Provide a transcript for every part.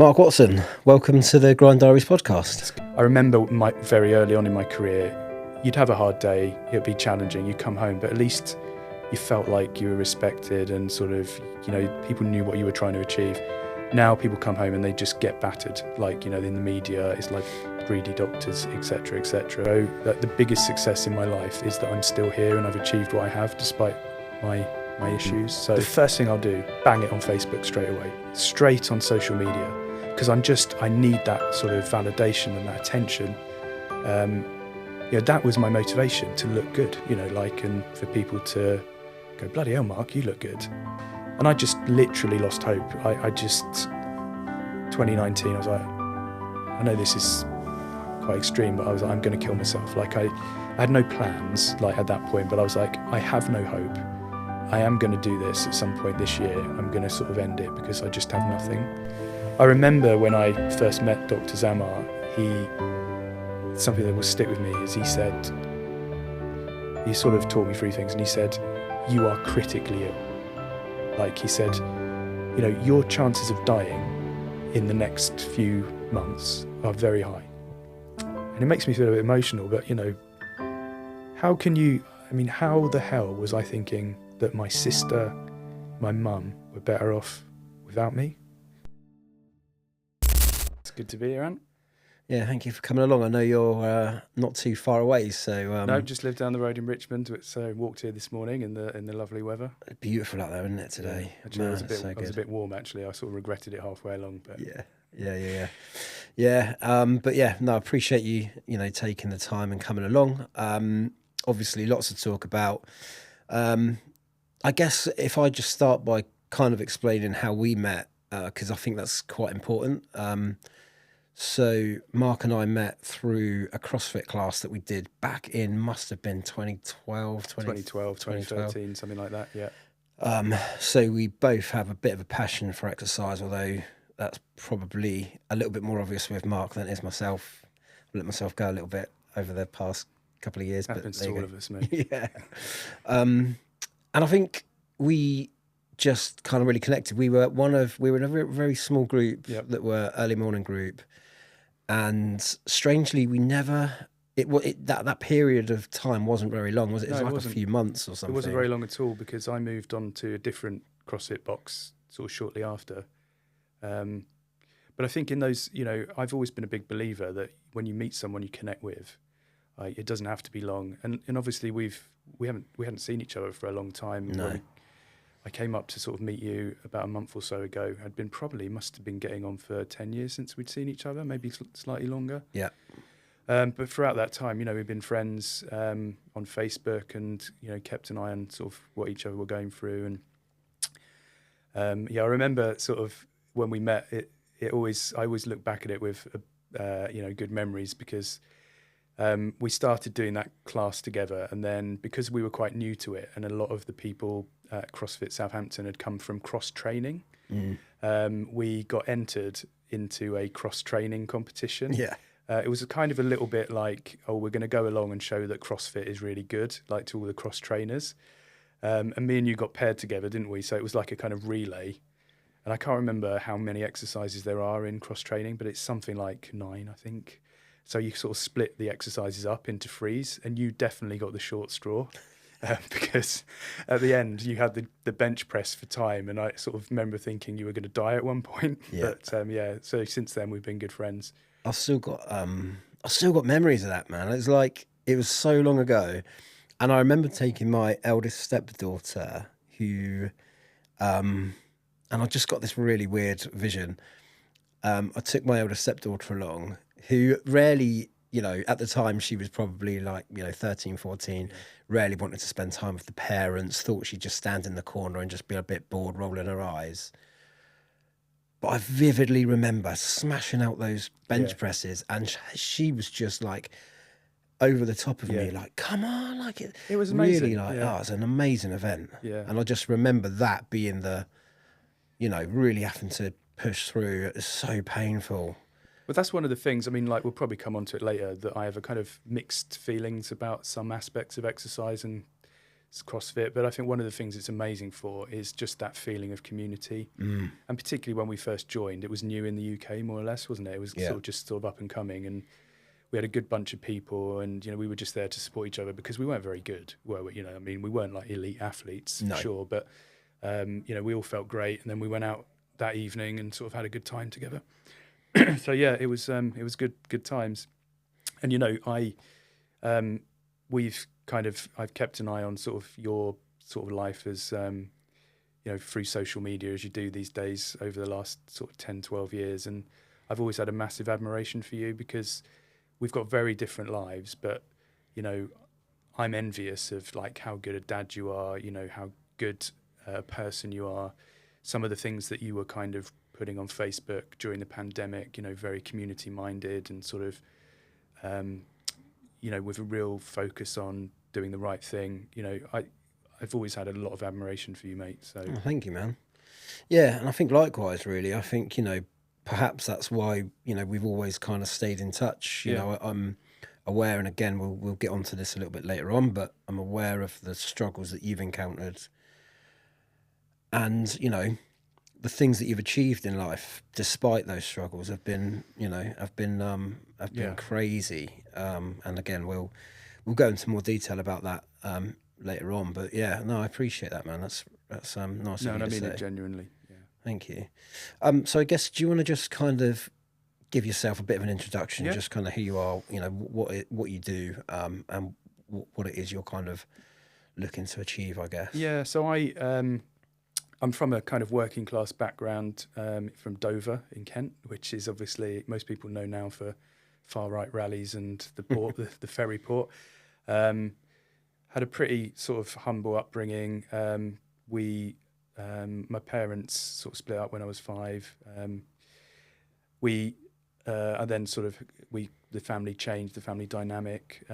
Marc Watson, welcome to the Grind Diaries podcast. I remember very early on in my career, you'd have a hard day, it would be challenging, you'd come home, but at least you felt like you were respected and sort of, people knew what you were trying to achieve. Now people come home and they just get battered, like, in the media, it's like greedy doctors, etc., etc. So the biggest success in my life is that I'm still here and I've achieved what I have despite my issues. So the first thing I'll do, bang it on Facebook straight away, straight on social media, because I need that sort of validation and that attention. That was my motivation, to look good, and for people to go, bloody hell, Marc, you look good. And I just literally lost hope. 2019, I was like, I know this is quite extreme, but I was like, I'm going to kill myself. Like I had no plans at that point, but I was like, I have no hope. I am going to do this at some point this year. I'm going to sort of end it because I just have nothing. I remember when I first met Dr Zamar, something that will stick with me is he said, he sort of taught me through things, and he said, you are critically ill. Like he said, your chances of dying in the next few months are very high. And it makes me feel a bit emotional, but how the hell was I thinking that my sister, my mum, were better off without me? It's good to be here, Ant. Yeah, thank you for coming along. I know you're not too far away, so... No, just live down the road in Richmond, so walked here this morning in the lovely weather. Beautiful out there, isn't it, today? Yeah, actually, I was a bit warm, actually. I sort of regretted it halfway along. But Yeah, but yeah, no, I appreciate you, taking the time and coming along. Obviously, lots to talk about. I guess if I just start by kind of explaining how we met, because I think that's quite important. So Marc and I met through a CrossFit class that we did back in, must have been 2012, 2013, something like that, yeah. So we both have a bit of a passion for exercise, although that's probably a little bit more obvious with Marc than it is myself. I let myself go a little bit over the past couple of years. Happens but to all of us, mate. Yeah. And I think we just kind of really connected. We were in a very, very small group. Yep. That were early morning group. And strangely, we never, that period of time wasn't very long, was it? It was No, like it wasn't. A few months or something. It wasn't very long at all, because I moved on to a different CrossFit box sort of shortly after. But I think in those, I've always been a big believer that when you meet someone you connect with, it doesn't have to be long. And obviously we hadn't seen each other for a long time. No. I came up to sort of meet you about a month or so ago. Must have been getting on for 10 years since we'd seen each other, maybe slightly longer. Yeah. But throughout that time, we've been friends on Facebook, and kept an eye on sort of what each other were going through. And I remember sort of when we met, I always look back at it with good memories, because we started doing that class together, and then because we were quite new to it, and a lot of the people at CrossFit Southampton had come from cross training, we got entered into a cross training competition. Yeah. It was kind of a little bit like, we're going to go along and show that CrossFit is really good, like to all the cross trainers. And me and you got paired together, didn't we? So it was like a kind of relay. And I can't remember how many exercises there are in cross training, but it's something like 9, I think. So you sort of split the exercises up into threes, and you definitely got the short straw, because at the end you had the bench press for time, and I sort of remember thinking you were going to die at one point. Yeah. But so since then we've been good friends. I've still got memories of that, man. It's like, it was so long ago. And I remember taking my eldest stepdaughter who, and I just got this really weird vision. I took my eldest stepdaughter along, who rarely, at the time she was probably like, 13, 14, rarely wanted to spend time with the parents, thought she'd just stand in the corner and just be a bit bored, rolling her eyes. But I vividly remember smashing out those bench presses, and she was just like over the top of me, like, come on, like it was amazing. Really, like, it's an amazing event. Yeah. And I just remember that being the, really having to push through. It's so painful. But that's one of the things, we'll probably come on to it later, that I have a kind of mixed feelings about some aspects of exercise and CrossFit, but I think one of the things it's amazing for is just that feeling of community. And particularly when we first joined, it was new in the UK, more or less, wasn't it? It was Yeah. sort of up and coming, and we had a good bunch of people, and we were just there to support each other because we weren't very good, were we? I mean, we weren't like elite athletes, No. for sure, but we all felt great, and then we went out that evening and sort of had a good time together. So yeah, it was good times, and I've kept an eye on sort of your sort of life as through social media, as you do these days over the last sort of 10, 12 years, and I've always had a massive admiration for you because we've got very different lives, but I'm envious of like how good a dad you are, how good a person you are, some of the things that you were kind of putting on Facebook during the pandemic, very community minded and sort of with a real focus on doing the right thing. I've always had a lot of admiration for you, mate. So Oh, thank you, man. Yeah, and I think likewise, really. I think, perhaps that's why, we've always kind of stayed in touch. I'm aware, and again, we'll get onto this a little bit later on, but I'm aware of the struggles that you've encountered and, the things that you've achieved in life, despite those struggles, have been, have been crazy. And again, we'll go into more detail about that later on. But yeah, no, I appreciate that, man. That's nice of you no, to and I mean say. it genuinely. Yeah. Thank you. So I guess, do you want to just kind of give yourself a bit of an introduction, Yeah. just kind of who you are, what you do, and what it is you're kind of looking to achieve, I guess. Yeah. So I'm from a kind of working class background from Dover in Kent, which is obviously most people know now for far right rallies and the port, the ferry port. Had a pretty sort of humble upbringing. My parents sort of split up when I was 5. And then the family changed, the family dynamic.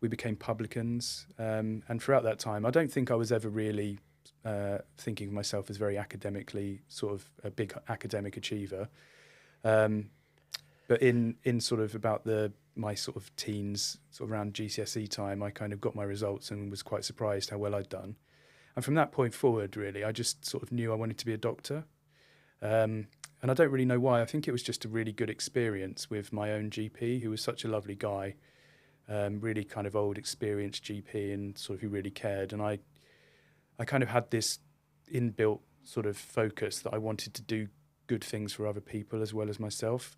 We became publicans, and throughout that time, I don't think I was ever really thinking of myself as very academically sort of a big academic achiever. But in sort of about my sort of teens, sort of around GCSE time, I kind of got my results and was quite surprised how well I'd done. And from that point forward, really, I just sort of knew I wanted to be a doctor. And I don't really know why. I think it was just a really good experience with my own GP, who was such a lovely guy, really kind of old, experienced GP, and sort of who really cared. And I kind of had this inbuilt sort of focus that I wanted to do good things for other people as well as myself.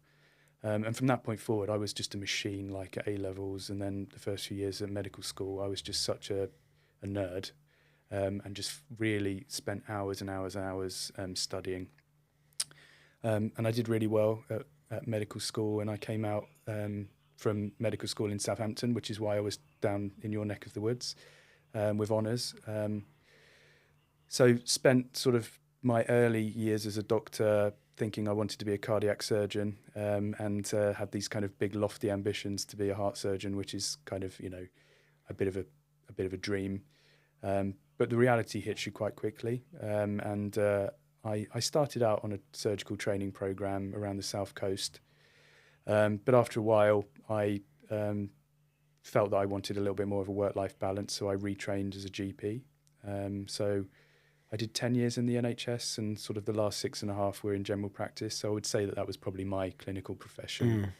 And from that point forward, I was just a machine, like at A-levels, and then the first few years at medical school, I was just such a nerd, and just really spent hours and hours and hours studying. And I did really well at medical school, and I came out from medical school in Southampton, which is why I was down in your neck of the woods, with honours. So spent sort of my early years as a doctor thinking I wanted to be a cardiac surgeon, and had these kind of big lofty ambitions to be a heart surgeon, which is kind of a bit of a dream. But the reality hits you quite quickly, and I started out on a surgical training program around the South Coast, but after a while I felt that I wanted a little bit more of a work-life balance, so I retrained as a GP. So I did 10 years in the NHS, and sort of the last 6.5 were in general practice. So I would say that was probably my clinical profession,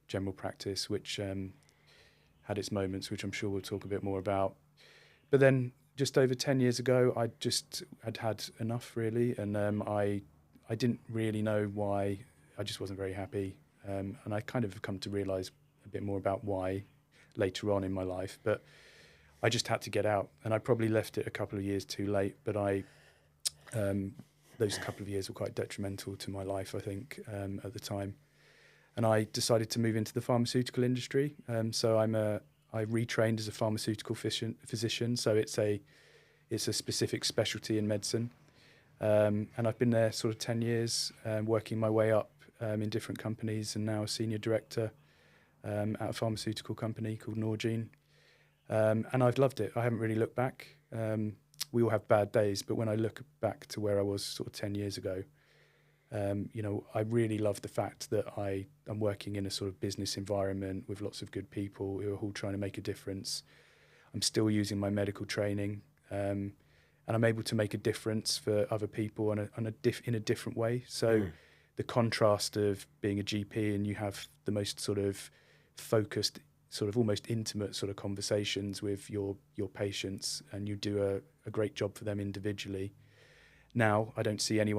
general practice, which had its moments, which I'm sure we'll talk a bit more about. But then just over 10 years ago, I just had enough, really, and I didn't really know why. I just wasn't very happy, and I kind of come to realise a bit more about why later on in my life. But I just had to get out, and I probably left it a couple of years too late, but those couple of years were quite detrimental to my life, I think, at the time. And I decided to move into the pharmaceutical industry. So I retrained as a pharmaceutical physician. So it's a specific specialty in medicine. And I've been there sort of 10 years, working my way up in different companies, and now a senior director at a pharmaceutical company called Norgine. And I've loved it. I haven't really looked back. We all have bad days, but when I look back to where I was sort of 10 years ago, I really love the fact that I'm working in a sort of business environment with lots of good people who are all trying to make a difference. I'm still using my medical training, and I'm able to make a difference for other people in a different way. So the contrast of being a GP and you have the most sort of focused, sort of almost intimate sort of conversations with your patients, and you do a great job for them individually. Now I don't see any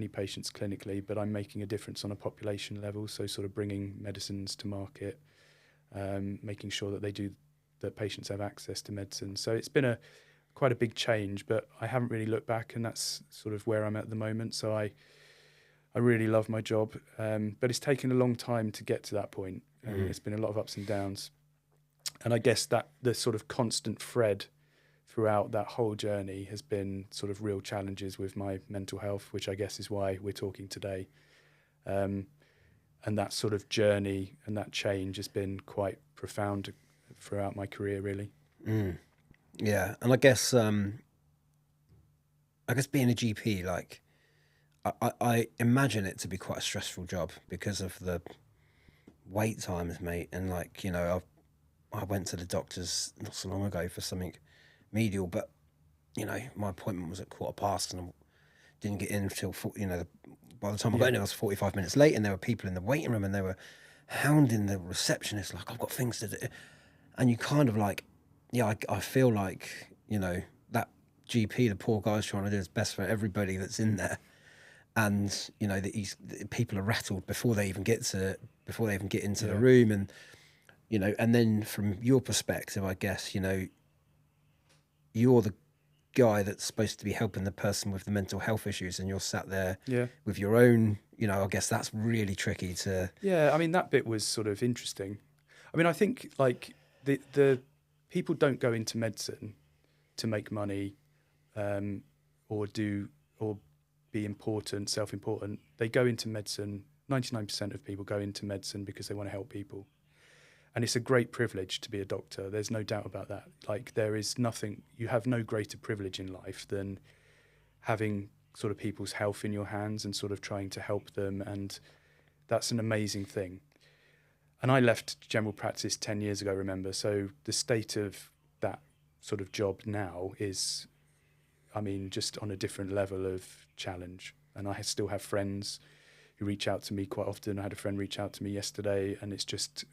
patients clinically, but I'm making a difference on a population level. So sort of bringing medicines to market, making sure that patients have access to medicine. So it's been quite a big change, but I haven't really looked back, and that's sort of where I'm at the moment. So I really love my job, but it's taken a long time to get to that point. It's been a lot of ups and downs. And I guess that the sort of constant thread throughout that whole journey has been sort of real challenges with my mental health, which I guess is why we're talking today. And that sort of journey and that change has been quite profound throughout my career, really. Yeah, and I guess being a GP, like I imagine it to be quite a stressful job because of the wait times, mate. And like, you know, I went to the doctors not so long ago for something medial, but you know, my appointment was at 15:15, and I didn't get in until by the time I got in, I was 45 minutes late, and there were people in the waiting room, and they were hounding the receptionist like, "I've got things to do," and you kind of like, yeah, I feel like, you know, that GP, the poor guy's trying to do his best for everybody that's in there, and you know that people are rattled before they even get into the room, and you know, and then from your perspective, I guess, you know, you're the guy that's supposed to be helping the person with the mental health issues, and you're sat there with your own, you know, I guess that's really tricky to. Yeah, I mean, that bit was sort of interesting. I mean, I think like the people don't go into medicine to make money, or be important, self-important. They go into medicine. 99% of people go into medicine because they want to help people. And it's a great privilege to be a doctor. There's no doubt about that. Like, you have no greater privilege in life than having sort of people's health in your hands and sort of trying to help them. And that's an amazing thing. And I left general practice 10 years ago, remember? So the state of that sort of job now is, I mean, just on a different level of challenge. And I still have friends who reach out to me quite often. I had a friend reach out to me yesterday, and it's just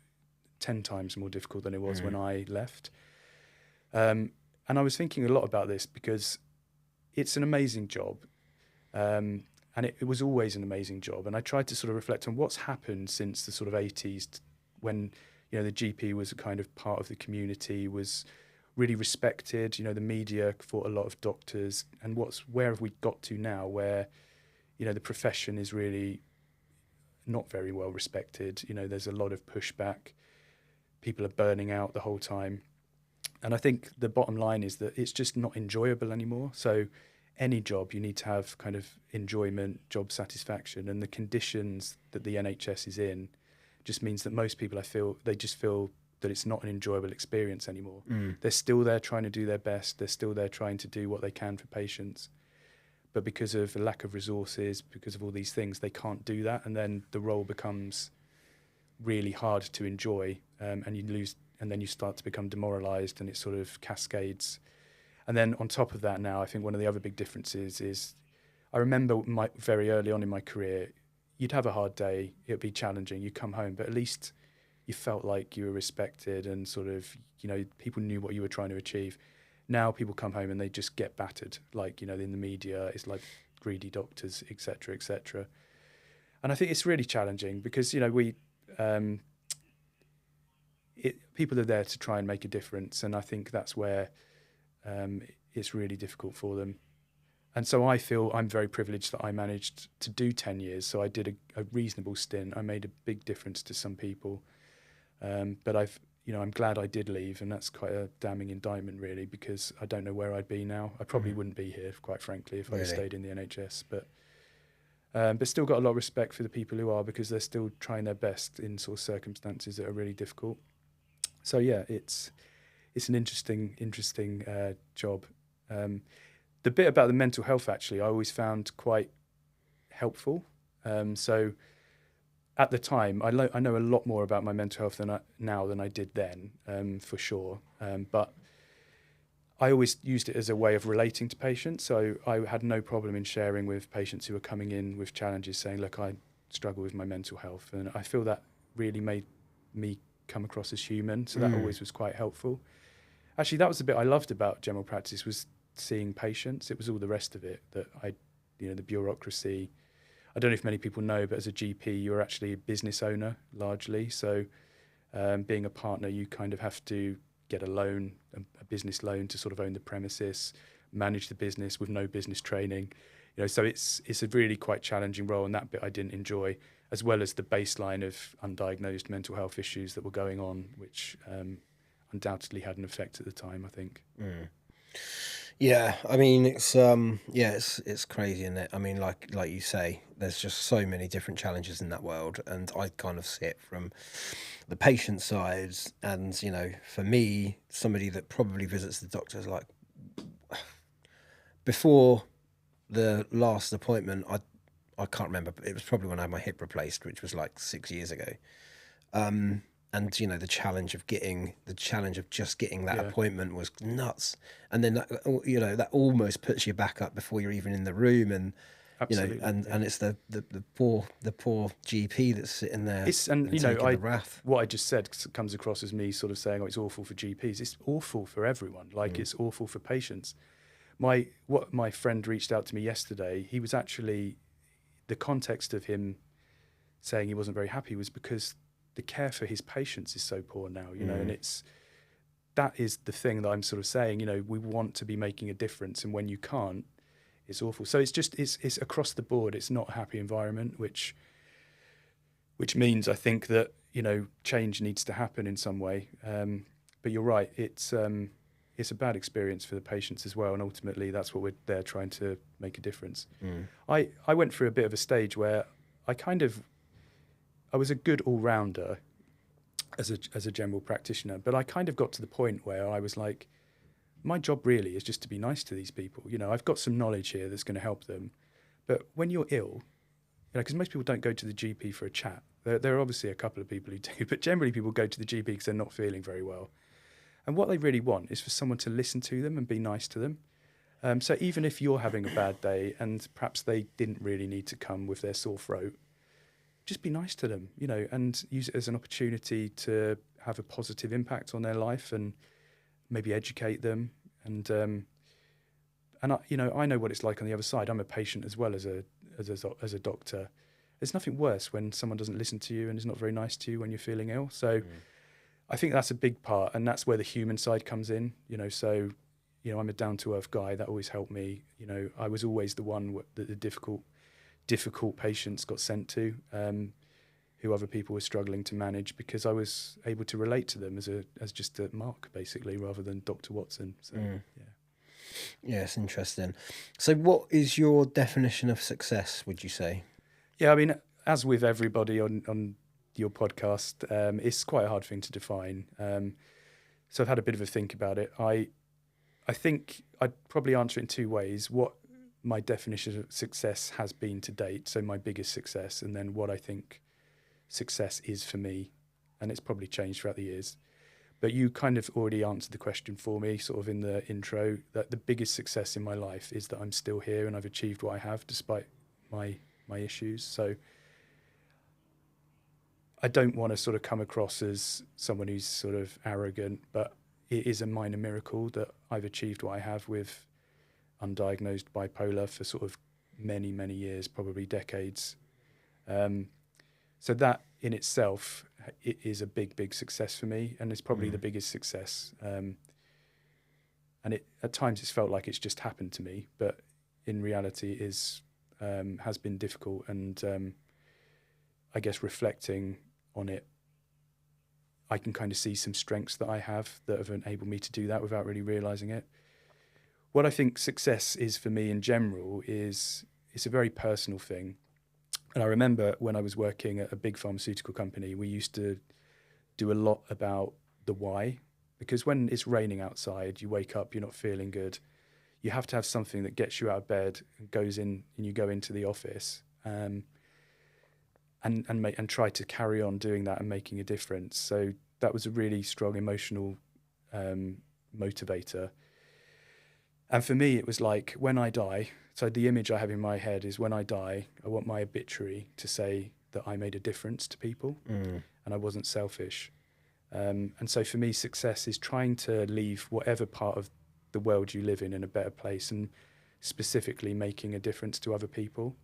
10 times more difficult than it was when I left. And I was thinking a lot about this because it's an amazing job. And it was always an amazing job. And I tried to sort of reflect on what's happened since the sort of 80s, when, you know, the GP was a kind of part of the community, was really respected. You know, the media thought a lot of doctors. And where have we got to now where, you know, the profession is really not very well respected? You know, there's a lot of pushback. People are burning out the whole time. And I think the bottom line is that it's just not enjoyable anymore. So any job, you need to have kind of enjoyment, job satisfaction, and the conditions that the NHS is in just means that most people, they just feel that it's not an enjoyable experience anymore. They're still there trying to do their best. They're still there trying to do what they can for patients. But because of a lack of resources, because of all these things, they can't do that. And then the role becomes really hard to enjoy, and then you start to become demoralized, and it sort of cascades. And then on top of that now, I think one of the other big differences is, I remember very early on in my career, you'd have a hard day, it would be challenging, you come home, but at least you felt like you were respected and sort of, you know, people knew what you were trying to achieve. Now people come home and they just get battered, like, you know, in the media, it's like greedy doctors, etc., etc. And I think it's really challenging because, you know, people are there to try and make a difference, and I think that's where it's really difficult for them. And so I feel I'm very privileged that I managed to do 10 years. So I did a reasonable stint. I made a big difference to some people. But I'm glad I did leave, and that's quite a damning indictment, really, because I don't know where I'd be now. I probably wouldn't be here, quite frankly, if I stayed in the NHS. But still got a lot of respect for the people who are, because they're still trying their best in sort of circumstances that are really difficult. So yeah, it's an interesting job. The bit about the mental health, actually, I always found quite helpful. So at the time, I know a lot more about my mental health now than I did then, for sure. But I always used it as a way of relating to patients. So I had no problem in sharing with patients who were coming in with challenges, saying, look, I struggle with my mental health. And I feel that really made me come across as human. So that always was quite helpful. Actually, that was the bit I loved about general practice, was seeing patients. It was all the rest of it that the bureaucracy. I don't know if many people know, but as a GP, you're actually a business owner largely. So being a partner, you kind of have to get a loan, a business loan, to sort of own the premises, manage the business with no business training. So it's a really quite challenging role, and that bit I didn't enjoy, as well as the baseline of undiagnosed mental health issues that were going on, which undoubtedly had an effect at the time, I think. Yeah, I mean, it's crazy, isn't it? I mean, like you say, there's just so many different challenges in that world, and I kind of see it from the patient side. And for me, somebody that probably visits the doctors, like, before the last appointment, I can't remember, but it was probably when I had my hip replaced, which was like 6 years ago. And the challenge of just getting that appointment was nuts. And then that almost puts you back up before you're even in the room. And Absolutely, and it's the poor GP that's sitting there and taking the wrath. what I just said comes across as me sort of saying, oh, it's awful for GPs. It's awful for everyone. Like, it's awful for patients. My friend reached out to me yesterday. He was actually, the context of him saying he wasn't very happy was because the care for his patients is so poor now, and that is the thing that I'm sort of saying, we want to be making a difference, and when you can't, it's awful. So it's across the board. It's not a happy environment, which means I think that, change needs to happen in some way. But you're right. It's a bad experience for the patients as well. And ultimately that's what we're there trying to make a difference. I went through a bit of a stage where I was a good all-rounder as a general practitioner, but I kind of got to the point where I was like, my job really is just to be nice to these people. I've got some knowledge here that's going to help them. But when you're ill, because most people don't go to the GP for a chat. There are obviously a couple of people who do, but generally people go to the GP because they're not feeling very well. And what they really want is for someone to listen to them and be nice to them. So even if you're having a bad day and perhaps they didn't really need to come with their sore throat, just be nice to them, and use it as an opportunity to have a positive impact on their life and maybe educate them. And I know what it's like on the other side. I'm a patient as well as a doctor. There's nothing worse when someone doesn't listen to you and is not very nice to you when you're feeling ill. So I think that's a big part, and that's where the human side comes in. So I'm a down-to-earth guy. That always helped me. I was always the one that the difficult patients got sent to, who other people were struggling to manage, because I was able to relate to them as just a Marc, basically, rather than Dr. Watson. So Yeah, it's interesting. So what is your definition of success, would you say? Yeah, I mean, as with everybody on your podcast, it's quite a hard thing to define. So I've had a bit of a think about it. I think I'd probably answer it in two ways. What my definition of success has been to date, so my biggest success, and then what I think success is for me. And it's probably changed throughout the years. But you kind of already answered the question for me, sort of in the intro, that the biggest success in my life is that I'm still here and I've achieved what I have despite my issues. So I don't want to sort of come across as someone who's sort of arrogant, but it is a minor miracle that I've achieved what I have with undiagnosed bipolar for sort of many, many years, probably decades. So that in itself, it is a big, big success for me, and it's probably the biggest success. And at times it's felt like it's just happened to me, but in reality has been difficult. And I guess reflecting on it, I can kind of see some strengths that I have that have enabled me to do that without really realizing it. What I think success is for me in general is it's a very personal thing. And I remember when I was working at a big pharmaceutical company, we used to do a lot about the why, because when it's raining outside, you wake up, you're not feeling good. You have to have something that gets you out of bed and goes in, and you go into the office. And and try to carry on doing that and making a difference. So that was a really strong emotional motivator. And for me, it was like, when I die, so the image I have in my head is, when I die, I want my obituary to say that I made a difference to people and I wasn't selfish. And so for me, success is trying to leave whatever part of the world you live in a better place, and specifically making a difference to other people.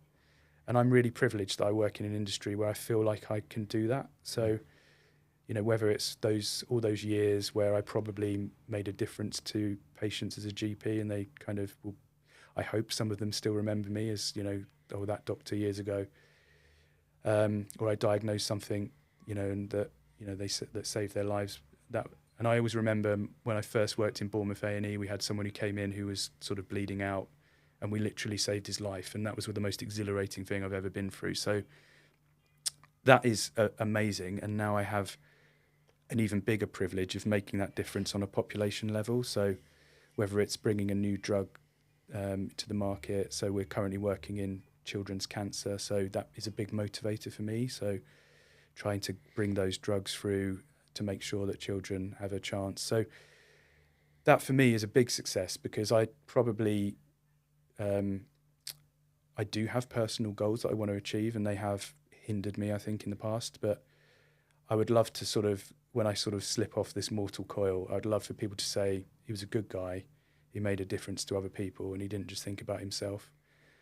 And I'm really privileged that I work in an industry where I feel like I can do that. So, you know, whether it's all those years where I probably made a difference to patients as a GP, and they kind of will, I hope some of them still remember me as, you know, oh, that doctor years ago, or I diagnosed something, you know, and that, you know, that saved their lives. And I always remember when I first worked in Bournemouth A&E, we had someone who came in who was sort of bleeding out, and we literally saved his life. And that was the most exhilarating thing I've ever been through. So that is amazing. And now I have an even bigger privilege of making that difference on a population level. So whether it's bringing a new drug to the market, so we're currently working in children's cancer, so that is a big motivator for me. So trying to bring those drugs through to make sure that children have a chance. So that for me is a big success, because I probably I do have personal goals that I want to achieve, and they have hindered me, I think, in the past. But I would love to sort of, when I sort of slip off this mortal coil, I'd love for people to say he was a good guy, he made a difference to other people, and he didn't just think about himself.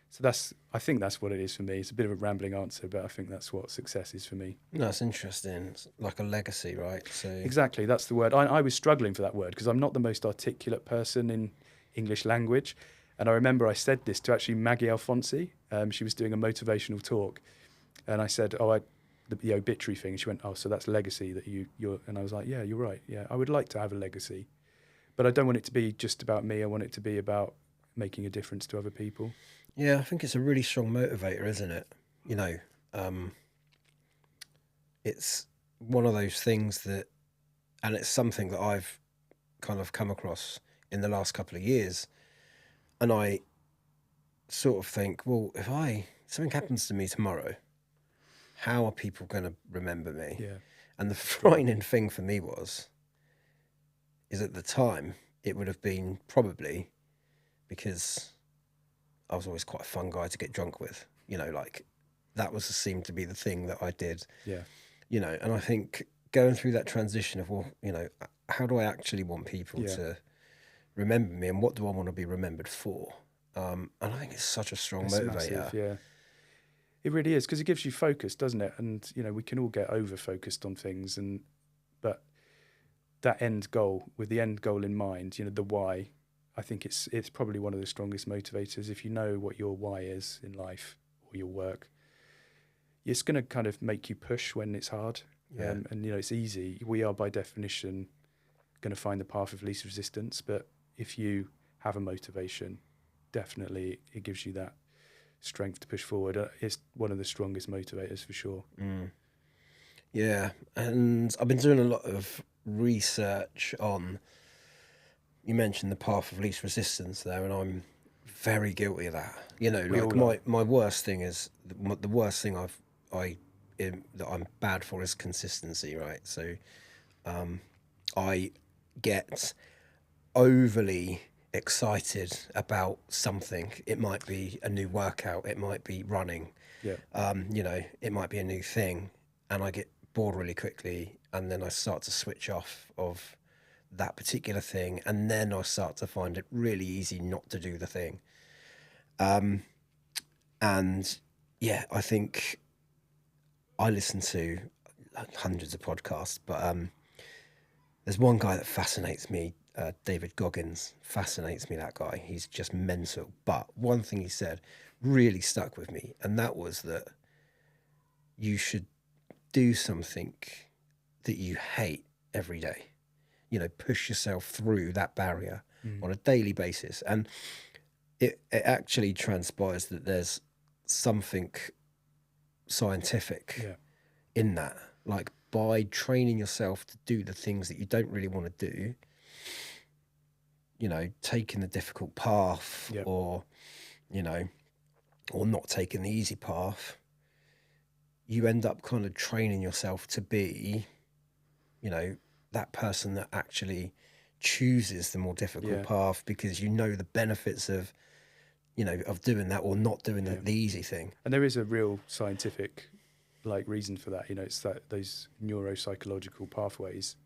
So I think that's what it is for me. It's a bit of a rambling answer, but I think that's what success is for me. No, it's interesting. It's like a legacy, right? So exactly, that's the word. I was struggling for that word because I'm not the most articulate person in English language. And I remember I said this to actually Maggie Alfonsi. She was doing a motivational talk. And I said, the obituary thing. She went, oh, so that's legacy that you're... And I was like, yeah, you're right. Yeah, I would like to have a legacy. But I don't want it to be just about me. I want it to be about making a difference to other people. Yeah, I think it's a really strong motivator, isn't it? You know, it's one of those things that, and it's something that I've kind of come across in the last couple of years. And I sort of think, well, if something happens to me tomorrow, how are people going to remember me? Yeah. And the frightening thing for me is at the time, it would have been probably because I was always quite a fun guy to get drunk with, you know, like that seemed to be the thing that I did. Yeah. You know, and I think going through that transition of, well, you know, how do I actually want people to remember me, and what do I want to be remembered for? And I think it's such a strong motivator. Massive, yeah. It really is, because it gives you focus, doesn't it? And, you know, we can all get over-focused on things, but that end goal, with the end goal in mind, you know, the why, I think it's probably one of the strongest motivators. If you know what your why is in life or your work, it's going to kind of make you push when it's hard. Yeah. And, you know, it's easy. We are, by definition, going to find the path of least resistance. But if you have a motivation, definitely it gives you that strength to push forward. It's one of the strongest motivators for sure. Yeah, and I've been doing a lot of research on, you mentioned the path of least resistance there, and I'm very guilty of that. You know, like my worst thing is, the worst thing that I'm bad for is consistency, right? So I get overly excited about something. It might be a new workout, it might be running, you know, it might be a new thing, and I get bored really quickly, and then I start to switch off of that particular thing, and then I start to find it really easy not to do the thing. And yeah, I think I listen to hundreds of podcasts, but there's one guy that fascinates me, David Goggins, fascinates me, that guy. He's just mental. But one thing he said really stuck with me, and that was that you should do something that you hate every day. You know, push yourself through that barrier on a daily basis. And it actually transpires that there's something scientific in that. Like, by training yourself to do the things that you don't really want to do, you know, taking the difficult path or, you know, or not taking the easy path, you end up kind of training yourself to be, you know, that person that actually chooses the more difficult Yeah. path because you know the benefits of, you know, of doing that or not doing Yeah. the easy thing. And there is a real scientific like reason for that. You know, it's that those neuropsychological pathways,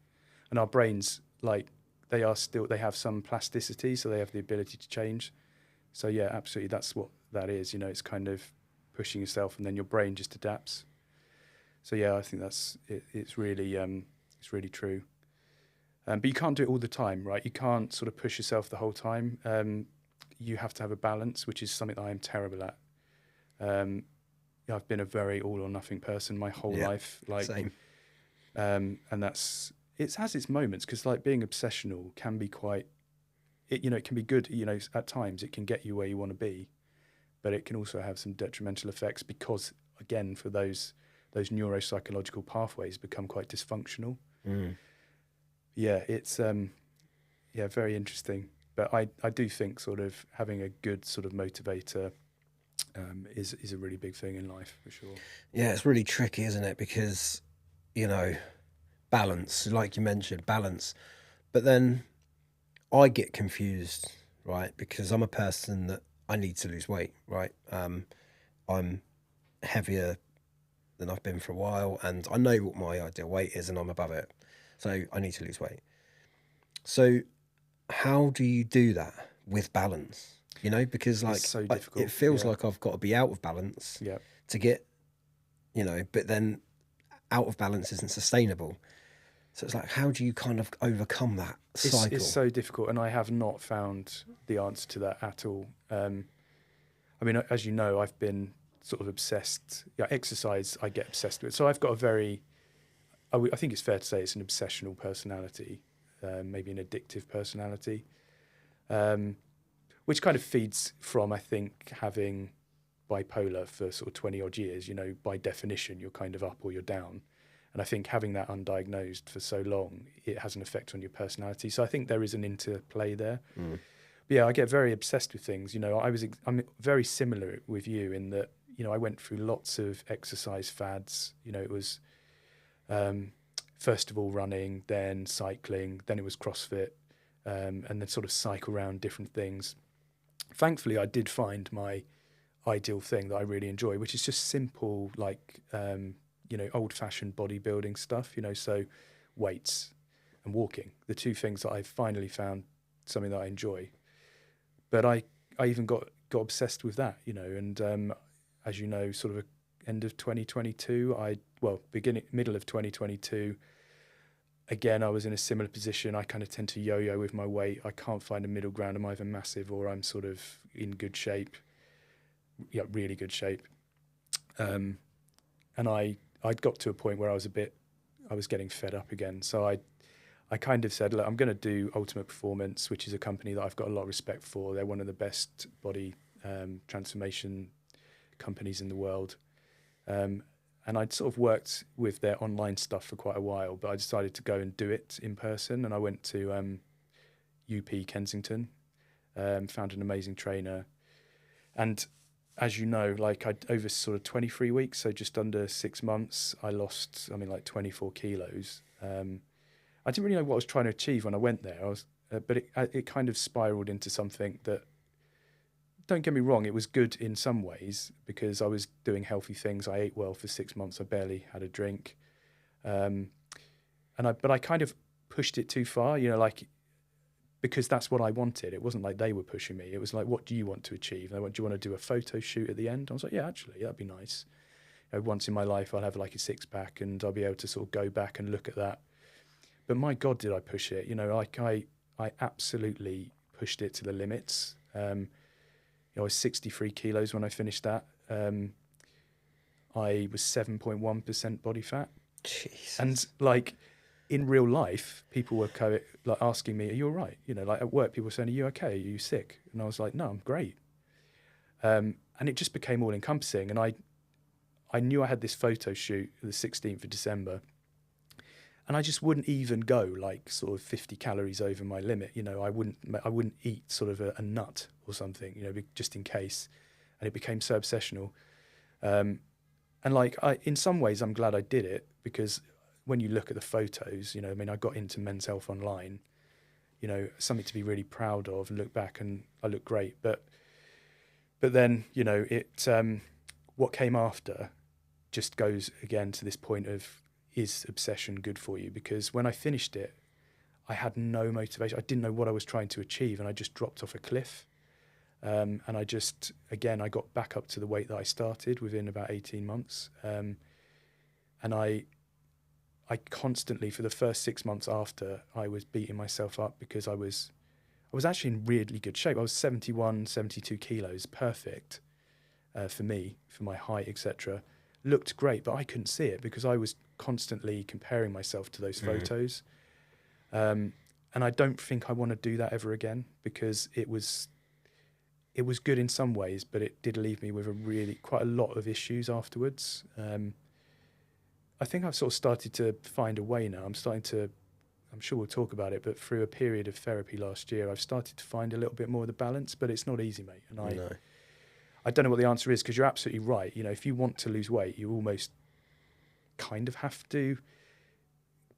and our brains, like, they have some plasticity, so they have the ability to change. So yeah, absolutely, that's what that is. You know, it's kind of pushing yourself, and then your brain just adapts. So yeah, I think that's it, it's really true. But you can't do it all the time, right? You can't sort of push yourself the whole time. You have to have a balance, which is something that I am terrible at. I've been a very all or nothing person my whole life, like, Same. and it has its moments, because like being obsessional can be quite, it can be good. You know, at times it can get you where you want to be, but it can also have some detrimental effects because, again, for those neuropsychological pathways become quite dysfunctional. Mm. Yeah, it's very interesting. But I do think sort of having a good sort of motivator is a really big thing in life, for sure. Yeah, it's really tricky, isn't it? Because, you know, balance, like you mentioned, balance. But then I get confused, right? Because I'm a person that I need to lose weight, right? I'm heavier than I've been for a while, and I know what my ideal weight is, and I'm above it. So I need to lose weight. So how do you do that with balance? You know, because It's like so it difficult. feels Yeah, like I've got to be out of balance yeah. to get, you know, but then out of balance isn't sustainable. So it's like, how do you kind of overcome that It's cycle? so difficult, and I have not found the answer to that at all. I mean, as you know, I've been sort of obsessed. Yeah, exercise I get obsessed with. So I've got a very, I think it's fair to say it's an obsessional personality, maybe an addictive personality, um, which kind of feeds from, I think, having bipolar for sort of 20 odd years. You know, by definition, you're kind of up or you're down. And I think having that undiagnosed for so long, it has an effect on your personality. So I think there is an interplay there. Mm. But yeah, I get very obsessed with things. You know, I'm very similar with you in that, you know, I went through lots of exercise fads. You know, it was first of all running, then cycling, then it was CrossFit, and then sort of cycle around different things. Thankfully, I did find my ideal thing that I really enjoy, which is just simple, like, you know, old-fashioned bodybuilding stuff. You know, so weights and walking, the two things that I finally found something that I enjoy. But I even got obsessed with that, you know, and as you know, sort of end of 2022, middle of 2022, again, I was in a similar position. I kind of tend to yo-yo with my weight. I can't find a middle ground. I'm either massive or I'm sort of in good shape, yeah, really good shape. And I'd got to a point where I was getting fed up again. So I kind of said, look, I'm going to do Ultimate Performance, which is a company that I've got a lot of respect for. They're one of the best body transformation companies in the world. And I'd sort of worked with their online stuff for quite a while, but I decided to go and do it in person. And I went to UP Kensington, found an amazing trainer. And as you know, like over sort of 23 weeks, so just under 6 months, I lost something like 24 kilos. I didn't really know what I was trying to achieve when I went there. But it kind of spiraled into something that, don't get me wrong, it was good in some ways because I was doing healthy things. I ate well for 6 months. I barely had a drink, but I kind of pushed it too far. You know, like, because that's what I wanted. It wasn't like they were pushing me. It was like, what do you want to achieve? And they went, do you want to do a photo shoot at the end? I was like, yeah, actually, that'd be nice. You know, once in my life, I'll have like a six pack and I'll be able to sort of go back and look at that. But my God, did I push it? You know, like I absolutely pushed it to the limits. You know, I was 63 kilos when I finished that. I was 7.1% body fat. Jesus. And like in real life, people were like asking me, are you all right? You know, like at work, people were saying, are you okay? Are you sick? And I was like, no, I'm great. And it just became all encompassing. And I knew I had this photo shoot the 16th of December. And I just wouldn't even go like sort of 50 calories over my limit. You know, I wouldn't eat sort of a nut or something, you know, just in case. And it became so obsessional. And And like, in some ways, I'm glad I did it, because when you look at the photos, you know, I mean, I got into men's health online, you know, something to be really proud of, and look back and I look great. But then, you know, what came after just goes again to this point of, is obsession good for you? Because when I finished it, I had no motivation. I didn't know what I was trying to achieve, and I just dropped off a cliff. And I just, again, I got back up to the weight that I started within about 18 months. And I constantly, for the first 6 months after, I was beating myself up, because I was actually in really good shape. I was 71, 72 kilos, perfect for me, for my height, etc. Looked great, but I couldn't see it because I was constantly comparing myself to those photos. And I don't think I want to do that ever again, because it was good in some ways, but it did leave me with quite a lot of issues afterwards. I think I've sort of started to find a way now. I'm sure we'll talk about it, but through a period of therapy last year, I've started to find a little bit more of the balance, but it's not easy, mate. And I don't know what the answer is, because you're absolutely right. You know, if you want to lose weight, you almost kind of have to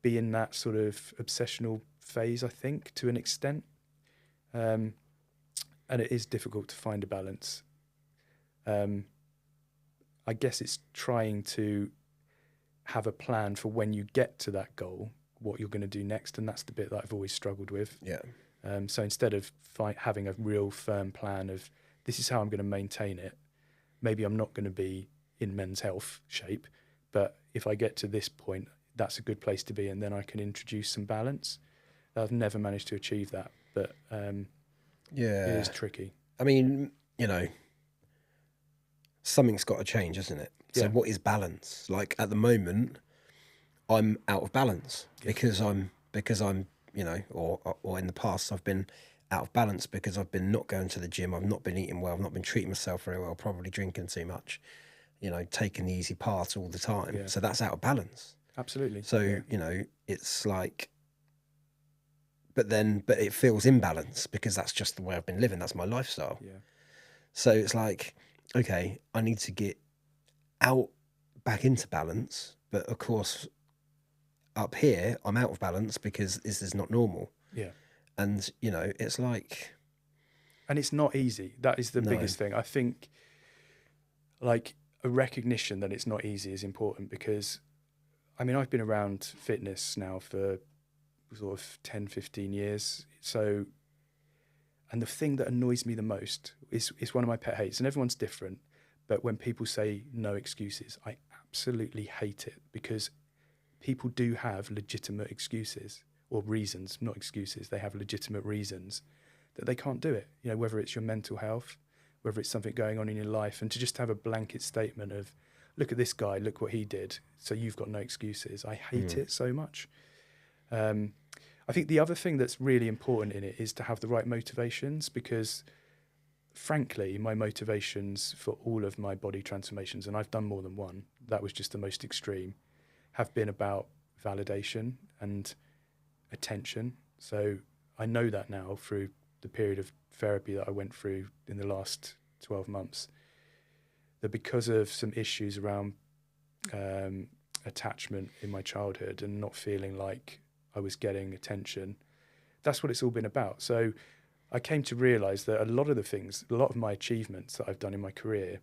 be in that sort of obsessional phase, I think, to an extent. And it is difficult to find a balance. I guess it's trying to have a plan for when you get to that goal, what you're going to do next. And that's the bit that I've always struggled with. Yeah. So instead of having a real firm plan of, this is how I'm going to maintain it, maybe I'm not going to be in men's health shape, but if I get to this point, that's a good place to be, and then I can introduce some balance. I've never managed to achieve that, but it is tricky. I mean, you know, something's got to change, isn't it? So what is balance? Like at the moment, I'm out of balance because I'm, you know, or in the past I've been out of balance because I've been not going to the gym, I've not been eating well, I've not been treating myself very well, probably drinking too much, you know, taking the easy path all the time. Yeah. So that's out of balance. Absolutely. So, you know, it's like, but it feels imbalanced because that's just the way I've been living. That's my lifestyle. Yeah. So it's like, okay, I need to get out back into balance. But of course, up here, I'm out of balance because this is not normal. Yeah. And, you know, it's like... And it's not easy. That is the biggest thing. I think, like, a recognition that it's not easy is important, because, I mean, I've been around fitness now for sort of 10, 15 years. So, and the thing that annoys me the most is one of my pet hates, and everyone's different, but when people say no excuses, I absolutely hate it, because people do have legitimate excuses, or reasons, not excuses. They have legitimate reasons that they can't do it. You know, whether it's your mental health, whether it's something going on in your life, and to just have a blanket statement of, look at this guy, look what he did, so you've got no excuses. I hate it so much. I think the other thing that's really important in it is to have the right motivations, because frankly, my motivations for all of my body transformations, and I've done more than one, that was just the most extreme, have been about validation and attention. So I know that now through the period of therapy that I went through in the last 12 months, that because of some issues around attachment in my childhood and not feeling like I was getting attention, that's what it's all been about. So I came to realize that a lot of my achievements that I've done in my career,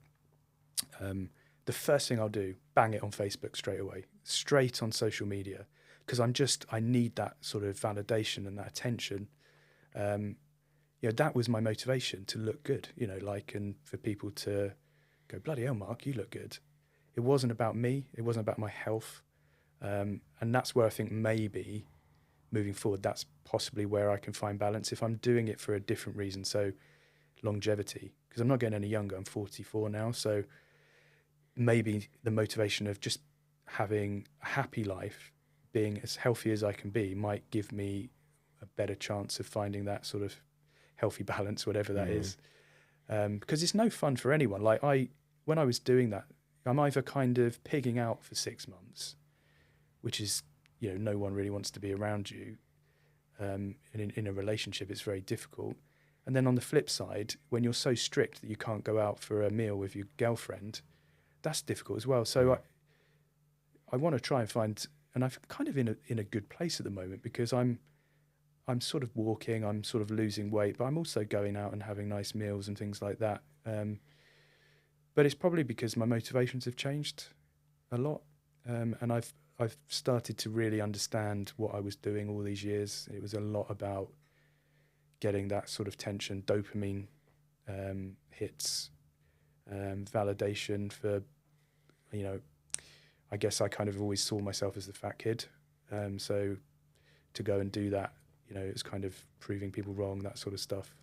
the first thing I'll do, bang it on Facebook straight away, straight on social media, because I need that sort of validation and that attention. You know, that was my motivation, to look good, you know, like, and for people to go, bloody hell, Marc, you look good. It wasn't about me. It wasn't about my health. And that's where I think maybe moving forward, that's possibly where I can find balance if I'm doing it for a different reason. So longevity, because I'm not getting any younger. I'm 44 now. So maybe the motivation of just having a happy life, being as healthy as I can be, might give me a better chance of finding that sort of healthy balance, whatever that is. Because it's no fun for anyone. Like when I was doing that, I'm either kind of pigging out for 6 months, which is, you know, no one really wants to be around you. And in a relationship, it's very difficult. And then on the flip side, when you're so strict that you can't go out for a meal with your girlfriend, that's difficult as well. So I want to try and find, and I'm kind of in a good place at the moment, because I'm sort of walking, I'm sort of losing weight, but I'm also going out and having nice meals and things like that. But it's probably because my motivations have changed a lot, and I've started to really understand what I was doing all these years. It was a lot about getting that sort of tension, dopamine hits, validation for, I guess I kind of always saw myself as the fat kid. So to go and do that, it's kind of proving people wrong, that sort of stuff.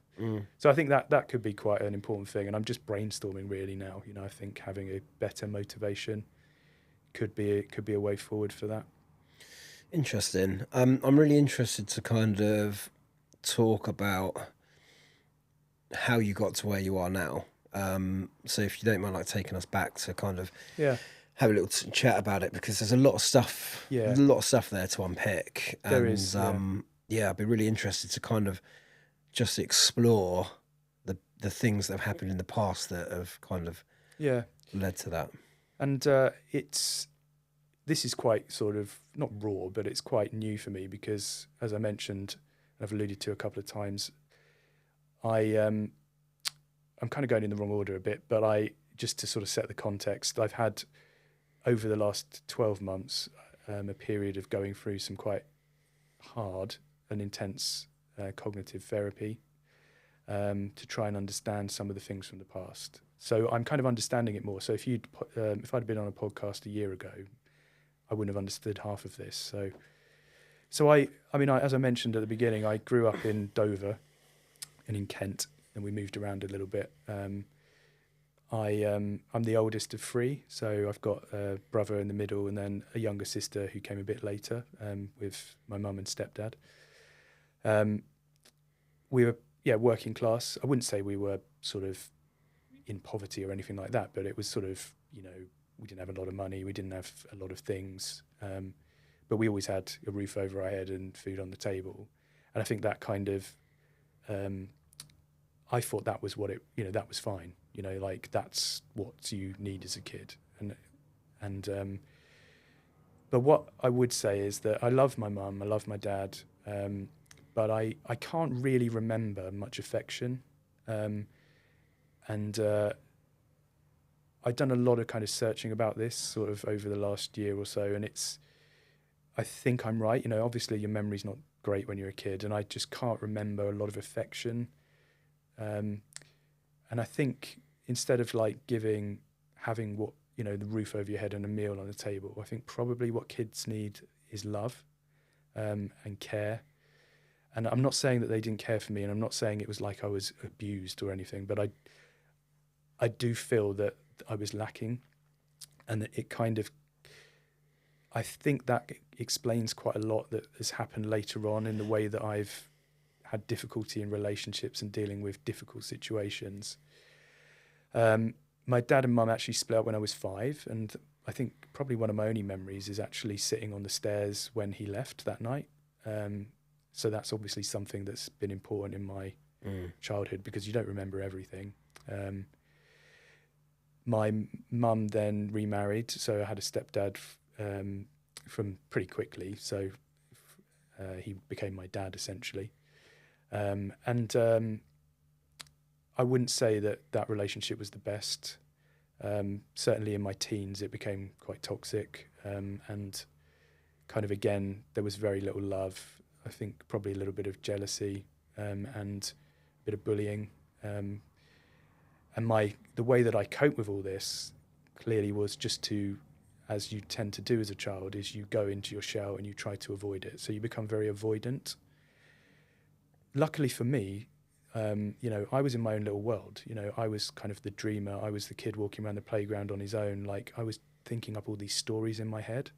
So I think that could be quite an important thing. And I'm just brainstorming really now. I think having a better motivation could be a way forward for that. Interesting. I'm really interested to kind of talk about how you got to where you are now. So if you don't mind, like, taking us back to kind of have a little chat about it, because there's a lot of stuff, Yeah. there's a lot of stuff there to unpick. There and is, I'd be really interested to kind of just explore the things that have happened in the past that have kind of led to that. And this is quite sort of not raw, but it's quite new for me, because as I mentioned, I've alluded to a couple of times, I'm kind of going in the wrong order a bit, but just to sort of set the context, I've had over the last 12 months a period of going through some quite hard and intense cognitive therapy to try and understand some of the things from the past. So I'm kind of understanding it more. So if I'd been on a podcast a year ago, I wouldn't have understood half of this. So I mean, as I mentioned at the beginning, I grew up in Dover and in Kent, and we moved around a little bit. I'm the oldest of three, so I've got a brother in the middle, and then a younger sister who came a bit later with my mum and stepdad. We were working class. I wouldn't say we were sort of in poverty or anything like that, but it was sort of, we didn't have a lot of money, we didn't have a lot of things, but we always had a roof over our head and food on the table. And I think that kind of, I thought that was what that was fine, like that's what you need as a kid. But what I would say is that I love my mum, I love my dad, but I can't really remember much affection. And I've done a lot of kind of searching about this sort of over the last year or so, and I think I'm right. Obviously your memory's not great when you're a kid, and I just can't remember a lot of affection. And I think instead of like having what, the roof over your head and a meal on the table, I think probably what kids need is love and care. And I'm not saying that they didn't care for me, and I'm not saying it was like I was abused or anything, but I do feel that I was lacking, and that it kind of, I think that explains quite a lot that has happened later on in the way that I've had difficulty in relationships and dealing with difficult situations. My dad and mum actually split up when I was 5, and I think probably one of my only memories is actually sitting on the stairs when he left that night. So that's obviously something that's been important in my childhood, because you don't remember everything. My mum then remarried, so I had a stepdad from pretty quickly. So he became my dad essentially. And I wouldn't say that relationship was the best. Certainly in my teens, it became quite toxic. And kind of, again, there was very little love. I think probably a little bit of jealousy and a bit of bullying. And the way that I cope with all this clearly was just to, as you tend to do as a child, is you go into your shell and you try to avoid it. So you become very avoidant. Luckily for me, I was in my own little world. I was kind of the dreamer. I was the kid walking around the playground on his own. Like, I was thinking up all these stories in my head.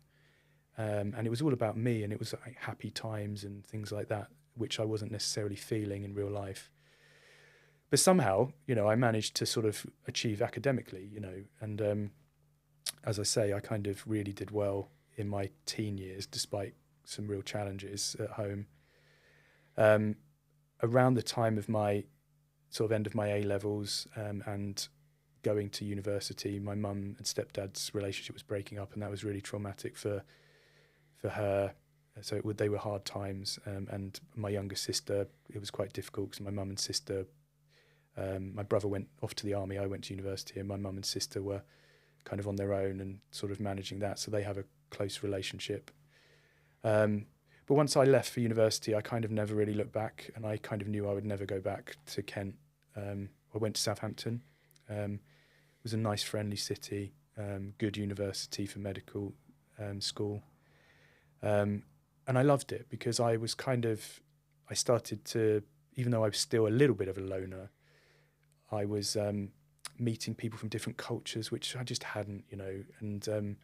And it was all about me, and it was like happy times and things like that, which I wasn't necessarily feeling in real life. But somehow, I managed to sort of achieve academically, and as I say, I kind of really did well in my teen years, despite some real challenges at home. Around the time of my sort of end of my A-levels and going to university. My mum and stepdad's relationship was breaking up, and that was really traumatic for her. So they were hard times. And my younger sister, it was quite difficult because my mum and sister, my brother went off to the army, I went to university, and my mum and sister were kind of on their own and sort of managing that. So they have a close relationship. But once I left for university, I kind of never really looked back, and I kind of knew I would never go back to Kent. I went to Southampton. It was a nice, friendly city, good university for medical school. And I loved it because I started to, even though I was still a little bit of a loner, I was meeting people from different cultures, which I just hadn't, and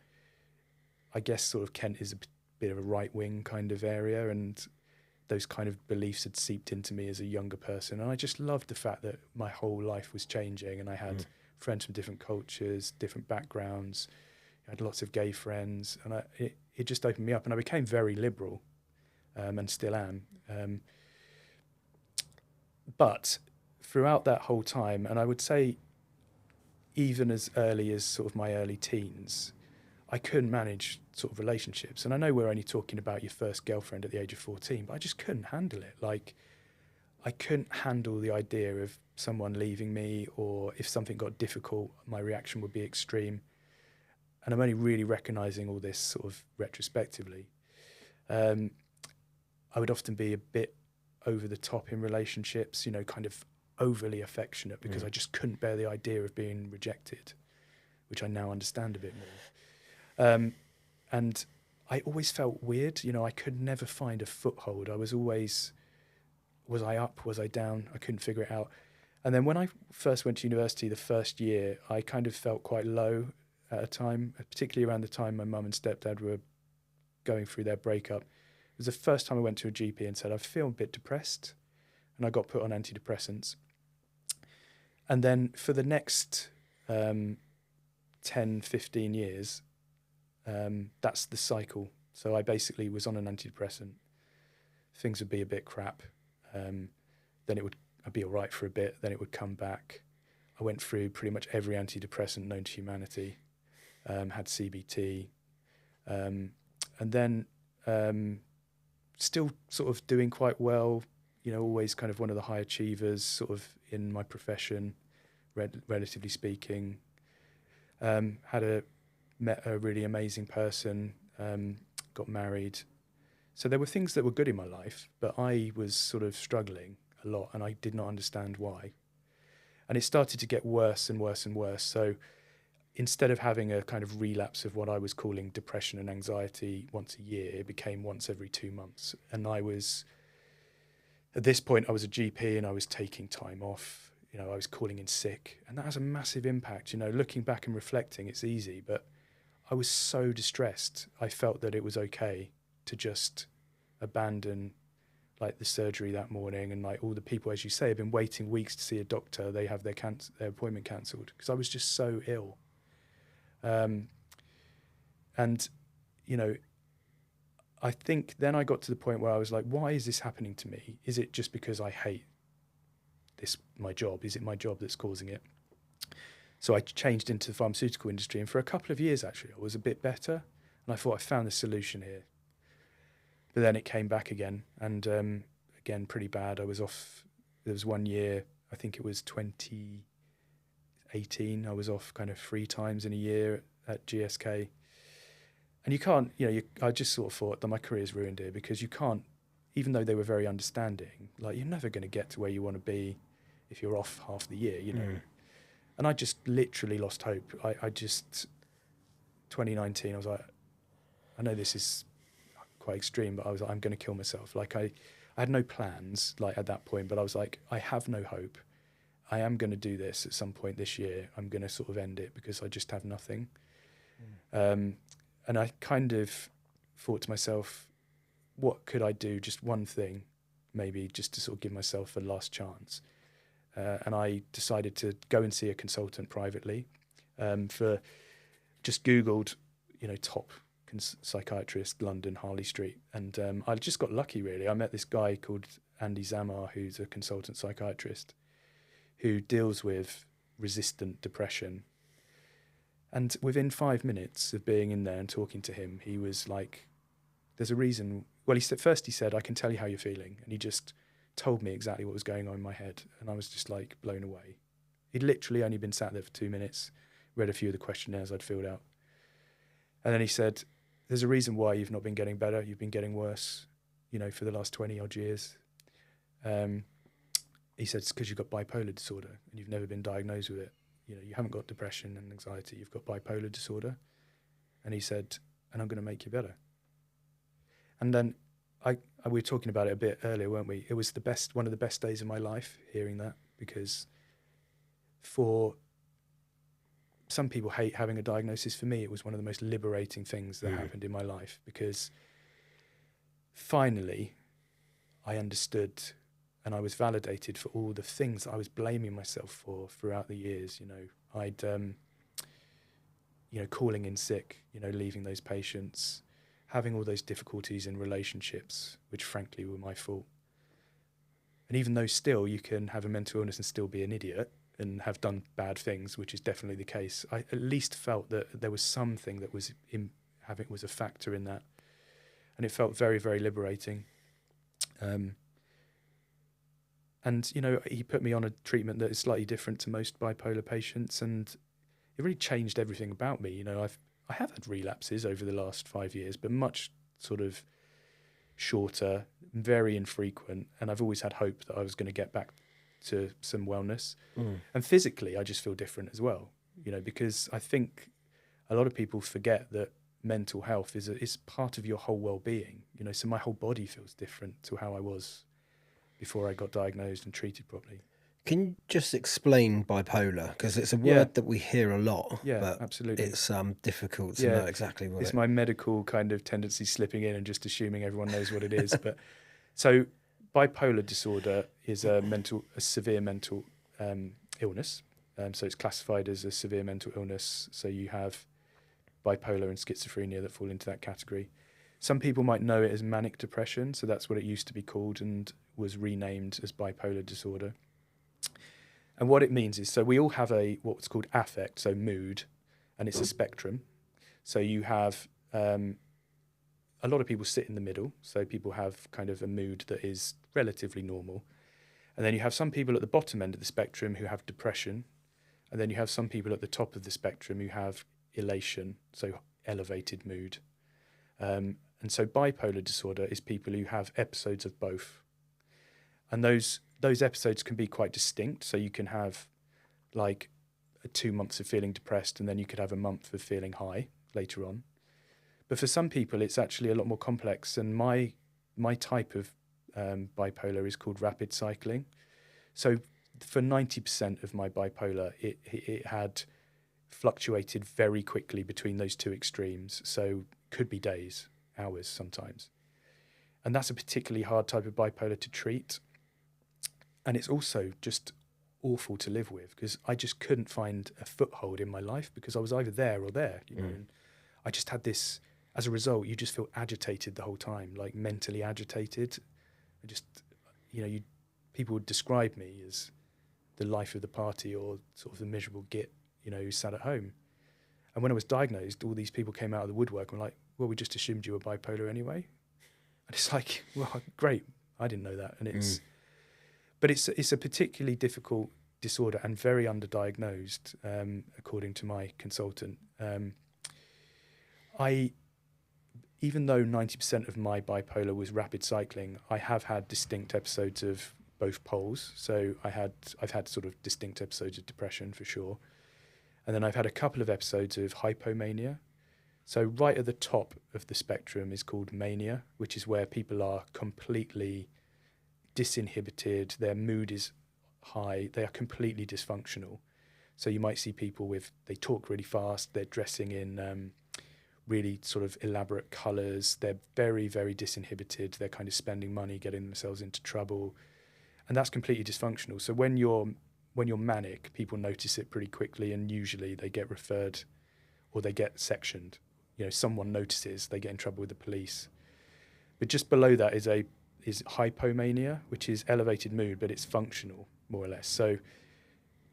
I guess sort of Kent is a bit of a right-wing kind of area, and those kind of beliefs had seeped into me as a younger person. And I just loved the fact that my whole life was changing, and I had friends from different cultures, different backgrounds. I had lots of gay friends, and it just opened me up, and I became very liberal, and still am. But throughout that whole time, and I would say even as early as sort of my early teens, I couldn't manage sort of relationships. And I know we're only talking about your first girlfriend at the age of 14, but I just couldn't handle it. Like, I couldn't handle the idea of someone leaving me, or if something got difficult, my reaction would be extreme. And I'm only really recognizing all this sort of retrospectively. I would often be a bit over the top in relationships, kind of overly affectionate, because I just couldn't bear the idea of being rejected, which I now understand a bit more. And I always felt weird, I could never find a foothold. I was always, was I up, was I down? I couldn't figure it out. And then when I first went to university the first year, I kind of felt quite low at a time, particularly around the time my mum and stepdad were going through their breakup. It was the first time I went to a GP and said, I feel a bit depressed. And I got put on antidepressants. And then for the next 10, 15 years, that's the cycle. So I basically was on an antidepressant. Things would be a bit crap. Then I'd be all right for a bit. Then it would come back. I went through pretty much every antidepressant known to humanity. Had CBT. And then still sort of doing quite well, always kind of one of the high achievers sort of in my profession, relatively speaking. Met a really amazing person, got married. So there were things that were good in my life, but I was sort of struggling a lot, and I did not understand why. And it started to get worse and worse and worse. So instead of having a kind of relapse of what I was calling depression and anxiety once a year, it became once every 2 months. And at this point, I was a GP, and I was taking time off. I was calling in sick, and that has a massive impact. Looking back and reflecting, it's easy, but I was so distressed. I felt that it was okay to just abandon like the surgery that morning, and like all the people, as you say, have been waiting weeks to see a doctor. They have their appointment cancelled because I was just so ill. And I think then I got to the point where I was like, why is this happening to me? Is it just because I hate my job? Is it my job that's causing it? So I changed into the pharmaceutical industry, and for a couple of years, actually, I was a bit better, and I thought I found the solution here. But then it came back again, and again, pretty bad. I was off. There was 1 year, I think it was 2018, I was off kind of 3 times in a year at GSK. And you can't, I just sort of thought that my career's ruined here, because you can't, even though they were very understanding, like, you're never going to get to where you want to be if you're off half the year, And I just literally lost hope. I just, 2019, I was like, I know this is quite extreme, but I was like, I'm going to kill myself. Like, I had no plans, like, at that point, but I was like, I have no hope. I am going to do this at some point this year. I'm going to sort of end it because I just have nothing. And I kind of thought to myself, what could I do? Just one thing, maybe, just to sort of give myself a last chance. And I decided to go and see a consultant privately. Just Googled, top psychiatrist, London, Harley Street. And I just got lucky, really. I met this guy called Andy Zamar, who's a consultant psychiatrist, who deals with resistant depression. And within 5 minutes of being in there and talking to him, he was like, there's a reason. Well, he said, I can tell you how you're feeling. And he just told me exactly what was going on in my head. And I was just like blown away. He'd literally only been sat there for 2 minutes, read a few of the questionnaires I'd filled out. And then he said, there's a reason why you've not been getting better. You've been getting worse, for the last 20 odd years. He said, it's because you've got bipolar disorder and you've never been diagnosed with it. You haven't got depression and anxiety, you've got bipolar disorder. And he said, and I'm going to make you better. And then we were talking about it a bit earlier, weren't we? It was one of the best days of my life hearing that, because for some people hate having a diagnosis. For me, it was one of the most liberating things that happened in my life, because finally I understood and I was validated for all the things that I was blaming myself for throughout the years. I'd, calling in sick, leaving those patients, having all those difficulties in relationships, which frankly were my fault. And even though still you can have a mental illness and still be an idiot and have done bad things, which is definitely the case, I at least felt that there was something that was was a factor in that. And it felt very, very liberating. And, he put me on a treatment that is slightly different to most bipolar patients, and it really changed everything about me. I have had relapses over the last 5 years, but much sort of shorter, very infrequent, and I've always had hope that I was going to get back to some wellness. And physically, I just feel different as well, because I think a lot of people forget that mental health is part of your whole well-being, so my whole body feels different to how I was before I got diagnosed and treated properly. Can you just explain bipolar? Because it's a word that we hear a lot, but absolutely. It's difficult to know exactly what it's my medical kind of tendency slipping in and just assuming everyone knows what it is. But so bipolar disorder is a severe mental illness. So it's classified as a severe mental illness. So you have bipolar and schizophrenia that fall into that category. Some people might know it as manic depression, so that's what it used to be called and was renamed as bipolar disorder. And what it means is, so we all have what's called affect, so mood, and it's a spectrum. So you have a lot of people sit in the middle, so people have kind of a mood that is relatively normal. And then you have some people at the bottom end of the spectrum who have depression, and then you have some people at the top of the spectrum who have elation, so elevated mood. And so bipolar disorder is people who have episodes of both. And those episodes can be quite distinct. So you can have like 2 months of feeling depressed, and then you could have a month of feeling high later on. But for some people, it's actually a lot more complex. And my type of bipolar is called rapid cycling. So for 90% of my bipolar, it had fluctuated very quickly between those two extremes. So could be days, hours sometimes. And that's a particularly hard type of bipolar to treat. And it's also just awful to live with, because I just couldn't find a foothold in my life, because I was either there or there, and I just had this, as a result, you just feel agitated the whole time, like mentally agitated. I just, people would describe me as the life of the party, or sort of the miserable git, who sat at home. And when I was diagnosed, all these people came out of the woodwork and were like, well, we just assumed you were bipolar anyway. And it's like, well, great, I didn't know that. And but it's a particularly difficult disorder and very underdiagnosed, according to my consultant. Even though 90% of my bipolar was rapid cycling, I have had distinct episodes of both poles. So I've had sort of distinct episodes of depression for sure. And then I've had a couple of episodes of hypomania. So right at the top of the spectrum is called mania, which is where people are completely disinhibited, their mood is high, they are completely dysfunctional. So you might see people they talk really fast, they're dressing in really sort of elaborate colours, they're very, very disinhibited, they're kind of spending money, getting themselves into trouble, and that's completely dysfunctional. So when you're manic, people notice it pretty quickly, and usually they get referred or they get sectioned. Someone notices, they get in trouble with the police. But just below that is hypomania, which is elevated mood, but it's functional, more or less. So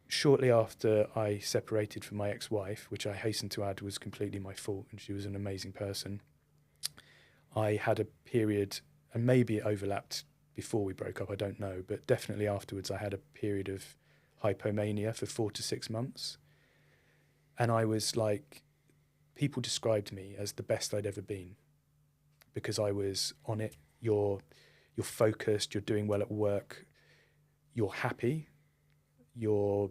shortly after I separated from my ex-wife, which I hasten to add was completely my fault, and she was an amazing person, I had a period, and maybe it overlapped before we broke up, I don't know, but definitely afterwards I had a period of hypomania for 4 to 6 months. And I was like, people described me as the best I'd ever been because I was on it. You're focused, you're doing well at work, you're happy, you're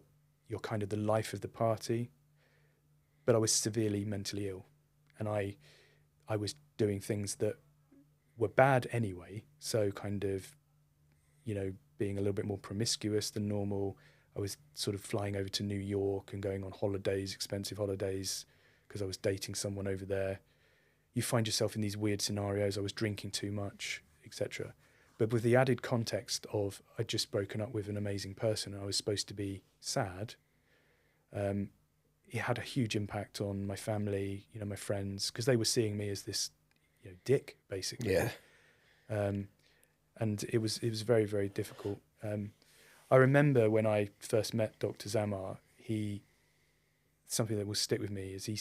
kind of the life of the party. But I was severely mentally ill, and I was doing things that were bad anyway. So kind of, being a little bit more promiscuous than normal. I was sort of flying over to New York and going on holidays, expensive holidays, because I was dating someone over there. You find yourself in these weird scenarios. I was drinking too much, etc. But with the added context of I'd just broken up with an amazing person and I was supposed to be sad, it had a huge impact on my family, my friends, because they were seeing me as this, dick, basically. Yeah. And it was very, very difficult. I remember when I first met Dr. Zamar, something that will stick with me is he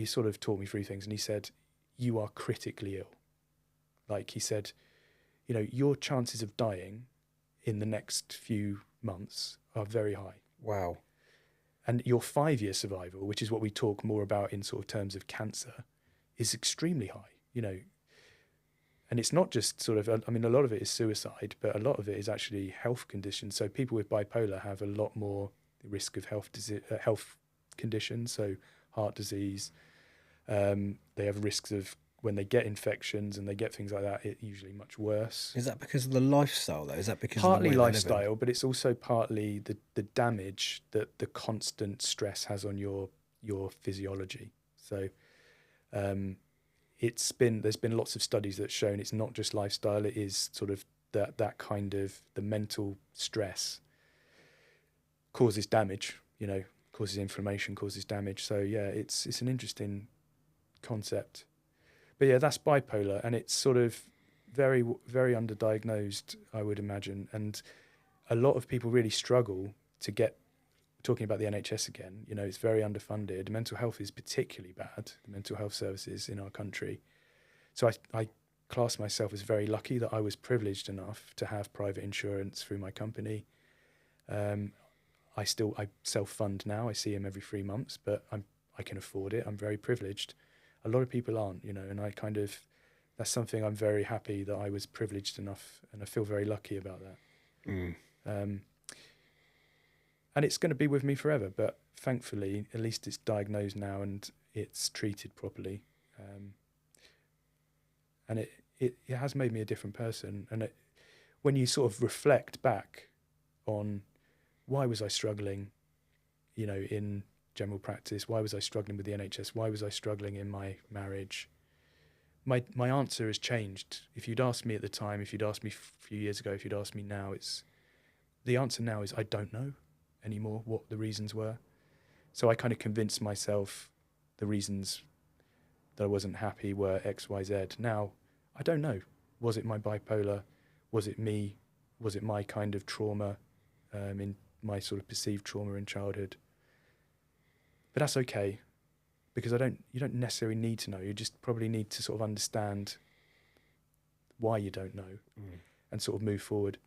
sort of taught me through things, and he said, you are critically ill. Like he said, your chances of dying in the next few months are very high. Wow. And your 5-year survival, which is what we talk more about in sort of terms of cancer, is extremely high, And it's not just sort of, a lot of it is suicide, but a lot of it is actually health conditions. So people with bipolar have a lot more risk of health conditions, so heart disease. They have risks of when they get infections and they get things like that, it's usually much worse. Is that because of the lifestyle, though? Is that because partly of the way lifestyle, but it's also partly the damage that the constant stress has on your physiology. So there's been lots of studies that shown it's not just lifestyle, it is sort of that kind of the mental stress causes damage, causes inflammation, causes damage. So yeah, it's an interesting concept. But yeah, that's bipolar, and it's sort of very, very underdiagnosed, I would imagine. And a lot of people really struggle to get, talking about the NHS again, it's very underfunded. Mental health is particularly bad, the mental health services in our country. So I class myself as very lucky that I was privileged enough to have private insurance through my company. I self-fund now. I see him every 3 months, but I can afford it. I'm very privileged. A lot of people aren't, and that's something I'm very happy that I was privileged enough, and I feel very lucky about that. And it's going to be with me forever, but thankfully, at least it's diagnosed now and it's treated properly. And it has made me a different person. And when you sort of reflect back on why was I struggling, in general practice, why was I struggling with the NHS, why was I struggling in my marriage, my answer has changed. If you'd asked me at the time, if you'd asked me a few years ago, if you'd asked me now, the answer now is I don't know anymore what the reasons were. So I kind of convinced myself the reasons that I wasn't happy were X, Y, Z. Now, I don't know. Was it my bipolar? Was it me? Was it my kind of trauma, in my sort of perceived trauma in childhood? But that's okay, because you don't necessarily need to know. You just probably need to sort of understand why you don't know and sort of move forward.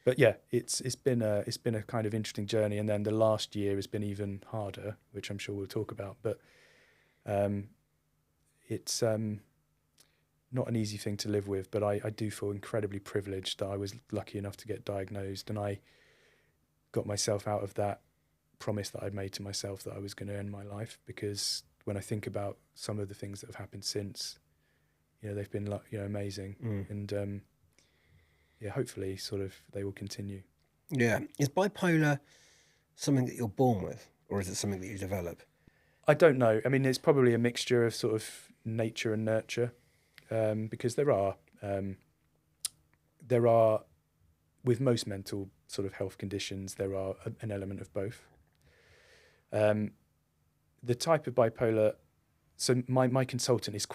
But yeah, it's been a kind of interesting journey, and then the last year has been even harder, which I'm sure we'll talk about. But it's not an easy thing to live with. But I do feel incredibly privileged that I was lucky enough to get diagnosed, and I got myself out of that promise that I'd made to myself that I was going to end my life. Because when I think about some of the things that have happened since, they've been amazing, and hopefully sort of they will continue. Yeah. Is bipolar something that you're born with, or is it something that you develop? I don't know. It's probably a mixture of sort of nature and nurture, because there are, with most mental sort of health conditions, there are an element of both. The type of bipolar, so my consultant is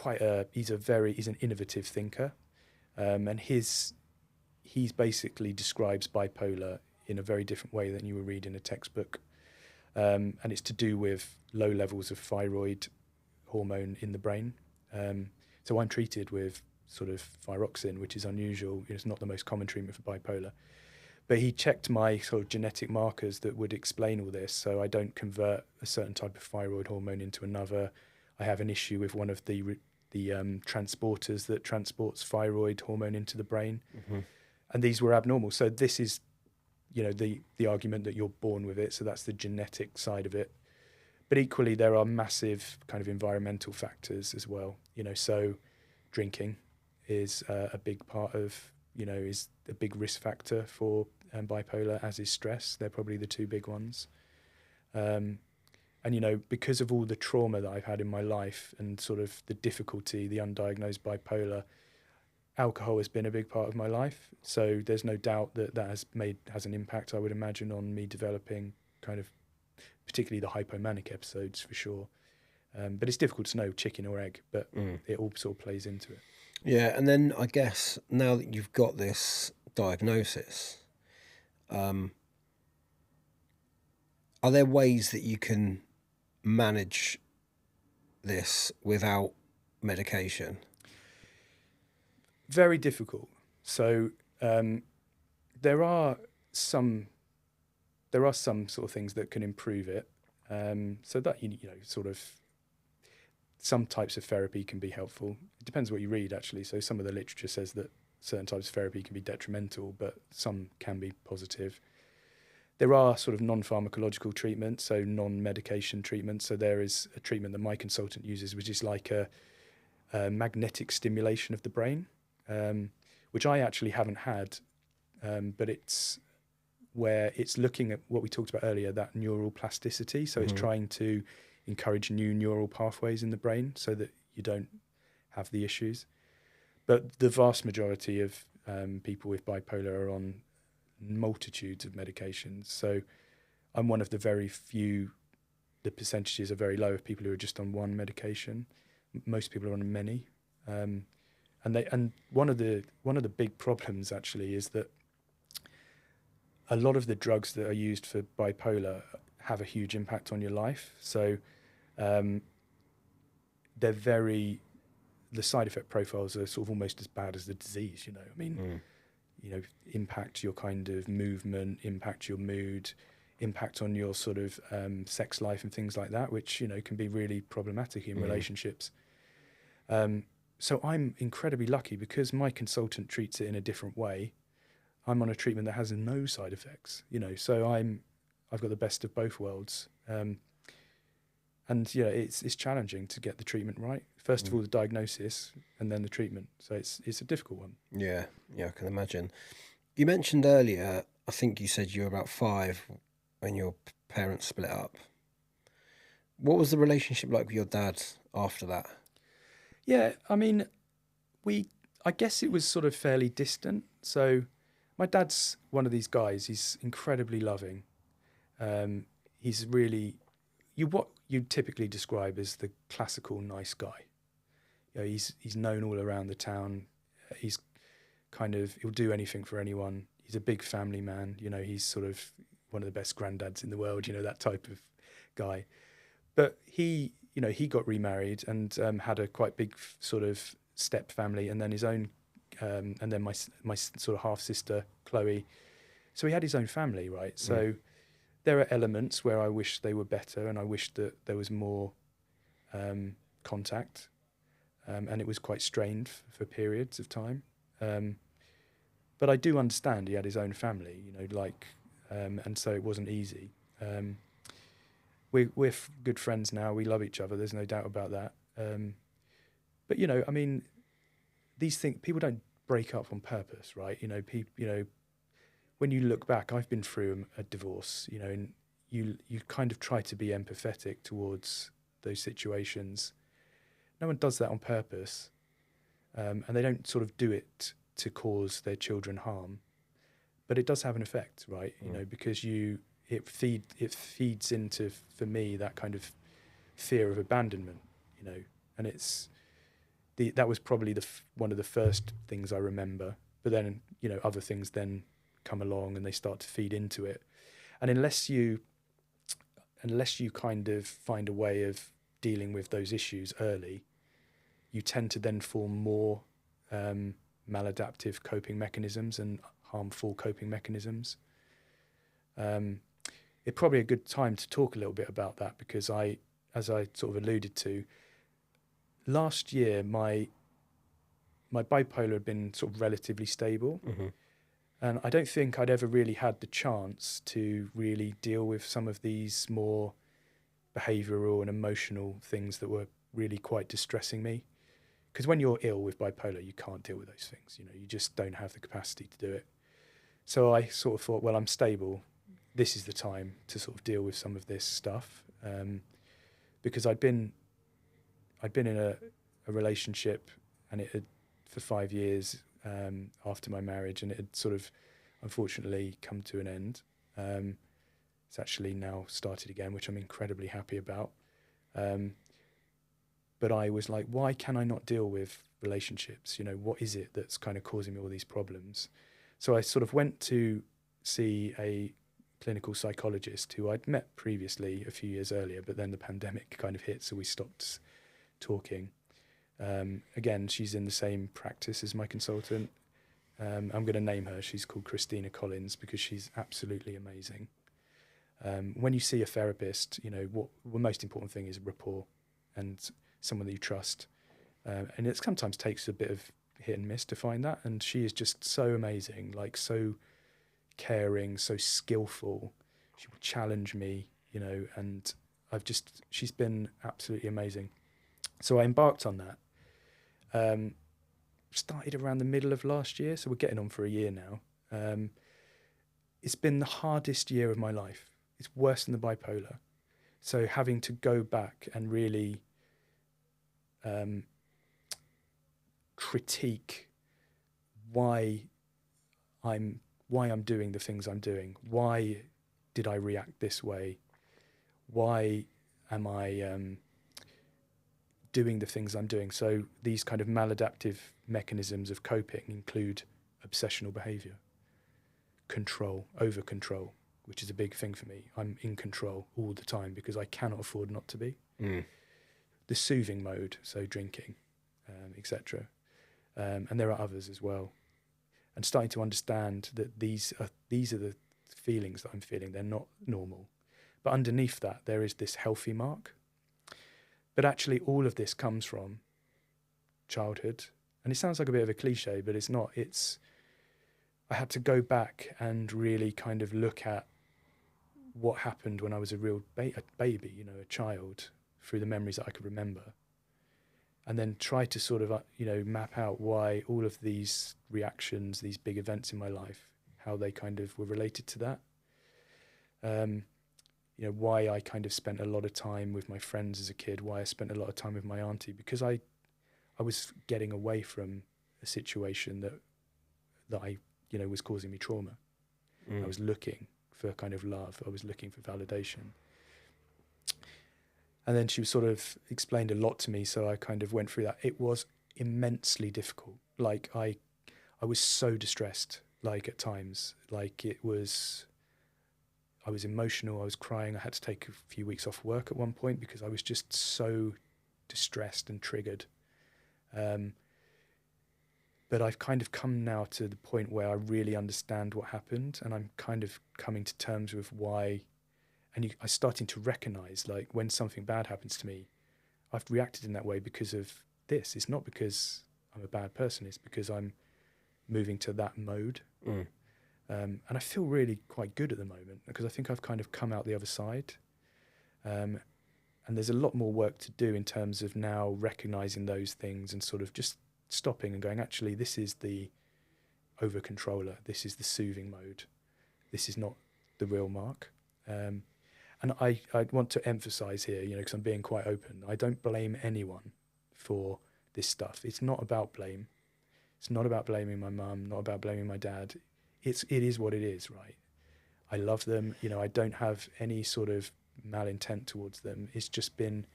he's an innovative thinker, and he's basically describes bipolar in a very different way than you would read in a textbook. And it's to do with low levels of thyroid hormone in the brain. So I'm treated with sort of thyroxine, which is unusual. It's not the most common treatment for bipolar. But he checked my sort of genetic markers that would explain all this. So I don't convert a certain type of thyroid hormone into another. I have an issue with one of the transporters that transports thyroid hormone into the brain. Mm-hmm. And these were abnormal. So this is, the argument that you're born with it. So that's the genetic side of it. But equally, there are massive kind of environmental factors as well. So drinking is a big part of, is a big risk factor for bipolar, as is stress. They're probably the two big ones. And, because of all the trauma that I've had in my life and sort of the difficulty, the undiagnosed bipolar, alcohol has been a big part of my life. So there's no doubt that has an impact, I would imagine, on me developing kind of particularly the hypomanic episodes for sure. But it's difficult to know chicken or egg, but it all sort of plays into it. Yeah, and then I guess now that you've got this diagnosis, are there ways that you can manage this without medication? Very difficult. So there are some sort of things that can improve it. So that sort of some types of therapy can be helpful. It depends what you read, actually. So some of the literature says that certain types of therapy can be detrimental, but some can be positive. There are sort of non-pharmacological treatments, so non-medication treatments. So there is a treatment that my consultant uses, which is like a magnetic stimulation of the brain, which I actually haven't had, but it's where it's looking at what we talked about earlier, that neural plasticity. So it's trying to encourage new neural pathways in the brain so that you don't have the issues. But the vast majority of people with bipolar are on multitudes of medications. So I'm one of the very few, the percentages are very low of people who are just on one medication. Most people are on many. And one of the big problems actually is that a lot of the drugs that are used for bipolar have a huge impact on your life. So the side effect profiles are sort of almost as bad as the disease, impact your kind of movement, impact your mood, impact on your sort of sex life and things like that, which, can be really problematic in relationships. So I'm incredibly lucky because my consultant treats it in a different way. I'm on a treatment that has no side effects, so I've got the best of both worlds. And it's challenging to get the treatment right. First of all, the diagnosis and then the treatment. So it's a difficult one. Yeah, I can imagine. You mentioned earlier, I think you said you were about 5 when your parents split up. What was the relationship like with your dad after that? Yeah, I mean, I guess it was sort of fairly distant. So my dad's one of these guys. He's incredibly loving. He's really what you'd typically describe as the classical nice guy. He's known all around the town. He's he'll do anything for anyone. He's a big family man. He's sort of one of the best granddads in the world. That type of guy. But he got remarried and had a quite big sort of step family, and then his own, and then my sort of half sister Chloe. So he had his own family, right? So there are elements where I wish they were better, and I wish that there was more contact, and it was quite strained for periods of time. But I do understand he had his own family, and so it wasn't easy. We're good friends now. We love each other. There's no doubt about that. But these things, people don't break up on purpose, right? When you look back, I've been through a divorce, and you kind of try to be empathetic towards those situations. No one does that on purpose, and they don't sort of do it to cause their children harm, but it does have an effect, right? Because it feeds into, for me, that kind of fear of abandonment, and that was probably one of the first things I remember. But then, other things then come along and they start to feed into it. And unless you kind of find a way of dealing with those issues early, you tend to then form more maladaptive coping mechanisms and harmful coping mechanisms. It's probably a good time to talk a little bit about that, because as I sort of alluded to, last year my bipolar had been sort of relatively stable. Mm-hmm. And I don't think I'd ever really had the chance to really deal with some of these more behavioural and emotional things that were really quite distressing me. Because when you're ill with bipolar, you can't deal with those things. You know, you just don't have the capacity to do it. So I sort of thought, well, I'm stable. This is the time to sort of deal with some of this stuff. Because I'd been in a relationship, and it had for 5 years after my marriage, and it had sort of unfortunately come to an end. It's actually now started again, which I'm incredibly happy about. But I was like, why can I not deal with relationships? You know, what is it that's kind of causing me all these problems? So I sort of went to see a clinical psychologist who I'd met previously a few years earlier, but then the pandemic kind of hit, so we stopped talking. Again, she's in the same practice as my consultant. I'm going to name her. She's called Christina Collins, because she's absolutely amazing. When you see a therapist, you know, what the most important thing is rapport and someone that you trust. And it sometimes takes a bit of hit and miss to find that. And she is just so amazing, like so caring, so skillful. She will challenge me, you know, and she's been absolutely amazing. So I embarked on that. Started around the middle of last year, so we're getting on for a year now. It's been the hardest year of my life. It's worse than the bipolar. So having to go back and really critique why I'm doing the things I'm doing. Why did I react this way? Why am I doing the things I'm doing? So these kind of maladaptive mechanisms of coping include obsessional behavior, control, over control, which is a big thing for me. I'm in control all the time because I cannot afford not to be. The soothing mode, so drinking, etc. And there are others as well. And starting to understand that these are the feelings that I'm feeling. They're not normal. But underneath that, there is this healthy Marc. But actually, all of this comes from childhood. And it sounds like a bit of a cliche, but it's not. I had to go back and really kind of look at what happened when I was a real baby, you know, a child, through the memories that I could remember. And then try to sort of, map out why all of these reactions, these big events in my life, how they kind of were related to that. Why I kind of spent a lot of time with my friends as a kid, why I spent a lot of time with my auntie, because I was getting away from a situation that I was causing me trauma. I was looking for kind of love. I was looking for validation. And then she sort of explained a lot to me, so I kind of went through that. It was immensely difficult. Like I was so distressed, like at times. Like I was emotional, I was crying. I had to take a few weeks off work at one point because I was just so distressed and triggered. But I've kind of come now to the point where I really understand what happened, and I'm kind of coming to terms with why. And I'm starting to recognize, like, when something bad happens to me, I've reacted in that way because of this. It's not because I'm a bad person. It's because I'm moving to that mode. And I feel really quite good at the moment because I think I've kind of come out the other side. And there's a lot more work to do in terms of now recognizing those things and sort of just stopping and going, actually, this is the over-controller. This is the soothing mode. This is not the real Marc. And I want to emphasize here, because I'm being quite open, I don't blame anyone for this stuff. It's not about blame. It's not about blaming my mum, not about blaming my dad. It is what it is, right? I love them. I don't have any sort of malintent towards them. It's been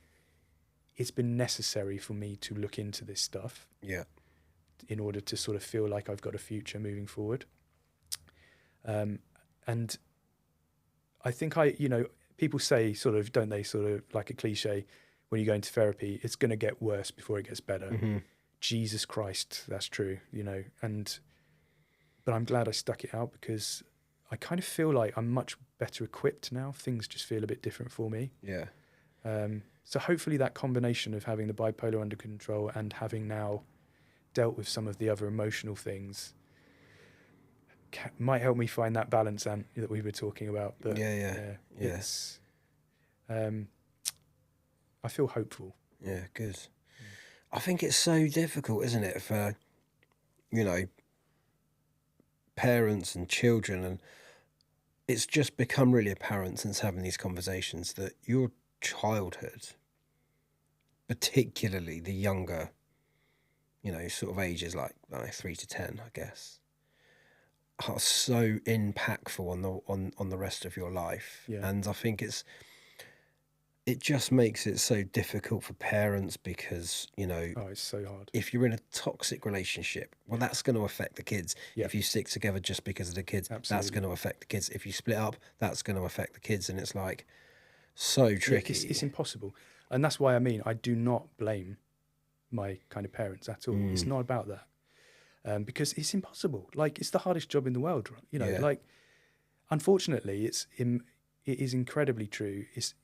necessary for me to look into this stuff. Yeah. In order to sort of feel like I've got a future moving forward. And I think people say sort of, don't they, sort of like a cliche, when you go into therapy, it's going to get worse before it gets better. Mm-hmm. Jesus Christ, that's true, but I'm glad I stuck it out, because I kind of feel like I'm much better equipped now. Things just feel a bit different for me. Yeah. So hopefully that combination of having the bipolar under control and having now dealt with some of the other emotional things might help me find that balance that we were talking about. But it's I feel hopeful. Yeah, good. I think it's so difficult, isn't it, for parents and children, and it's just become really apparent since having these conversations that your childhood, particularly the younger, sort of ages like 3 to 10, I guess, are so impactful on the rest of your life. Yeah. And I think it just makes it so difficult for parents because, it's so hard. if you're in a toxic relationship, well, that's going to affect the kids. Yeah. If you stick together just because of the kids, Absolutely. that's going to affect the kids. If you split up, that's going to affect the kids. And it's like so tricky. Yeah, it's impossible. And that's why I do not blame my kind of parents at all. It's not about that. Because it's impossible. Like, it's the hardest job in the world, like, unfortunately, it is incredibly true. It's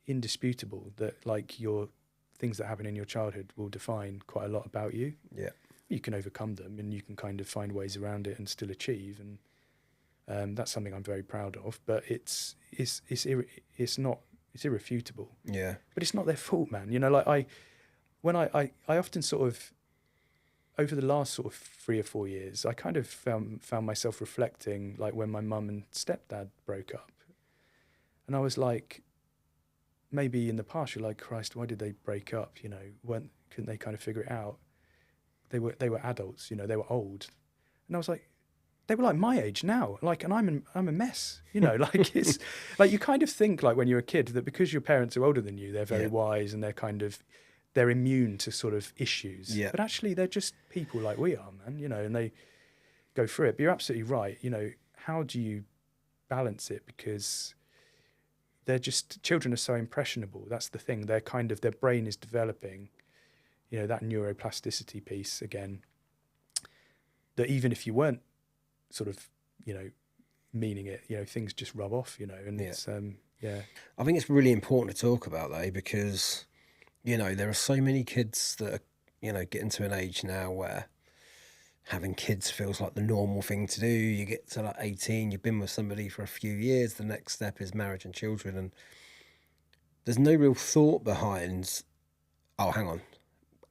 indisputable that like your things that happen in your childhood will define quite a lot about you. Yeah. You can overcome them and you can kind of find ways around it and still achieve. And that's something I'm very proud of, but it's irrefutable. Yeah. But it's not their fault, man. Like I often sort of, over the last sort of 3 or 4 years, I kind of found myself reflecting, like when my mum and stepdad broke up, and I was like, maybe in the past you're like, Christ, why did they break up? Couldn't they kind of figure it out? They were adults, they were old, and I was like, they were like my age now, like, and I'm a mess, like it's like you kind of think like when you're a kid that because your parents are older than you, they're very wise and they're immune to sort of issues. Yeah. But actually they're just people like we are, man, and they go through it. But you're absolutely right. How do you balance it? Because children are so impressionable. That's the thing. Their brain is developing, that neuroplasticity piece again, that even if you weren't sort of, meaning it, things just rub off, and it's, I think it's really important to talk about though, because, there are so many kids that are, getting to an age now where having kids feels like the normal thing to do. You get to like 18, you've been with somebody for a few years, the next step is marriage and children, and there's no real thought behind, oh, hang on,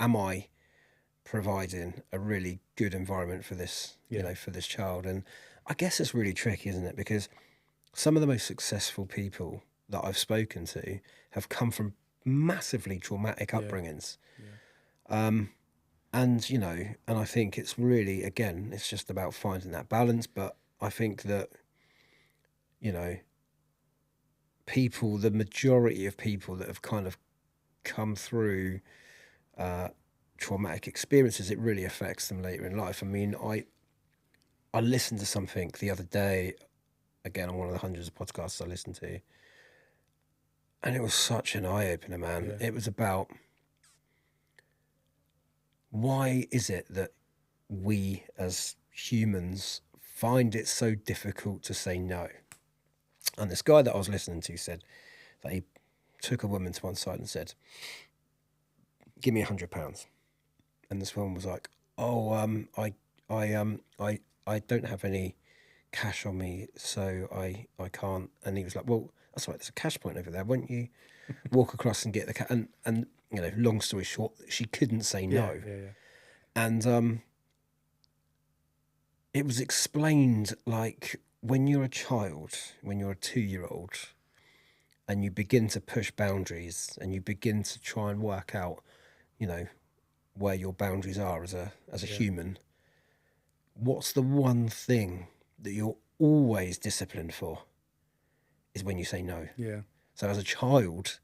am I providing a really good environment for this, for this child? And I guess it's really tricky, isn't it? Because some of the most successful people that I've spoken to have come from massively traumatic upbringings. And, and I think it's really, again, it's just about finding that balance. But I think that, the majority of people that have kind of come through traumatic experiences, it really affects them later in life. I mean, I listened to something the other day, again, on one of the hundreds of podcasts I listened to, and it was such an eye-opener, man. Yeah. It was about, why is it that we as humans find it so difficult to say no? And this guy that I was listening to said that he took a woman to one side and said, give me £100. And this woman was like, oh, I don't have any cash on me, so I can't. And he was like, well, that's right, there's a cash point over there. Won't you walk across and get the cash? And long story short, she couldn't say no. Yeah. And it was explained like, when you're a child, when you're a 2-year-old, and you begin to push boundaries and you begin to try and work out, where your boundaries are as a human, what's the one thing that you're always disciplined for? Is when you say no. Yeah. So as a child,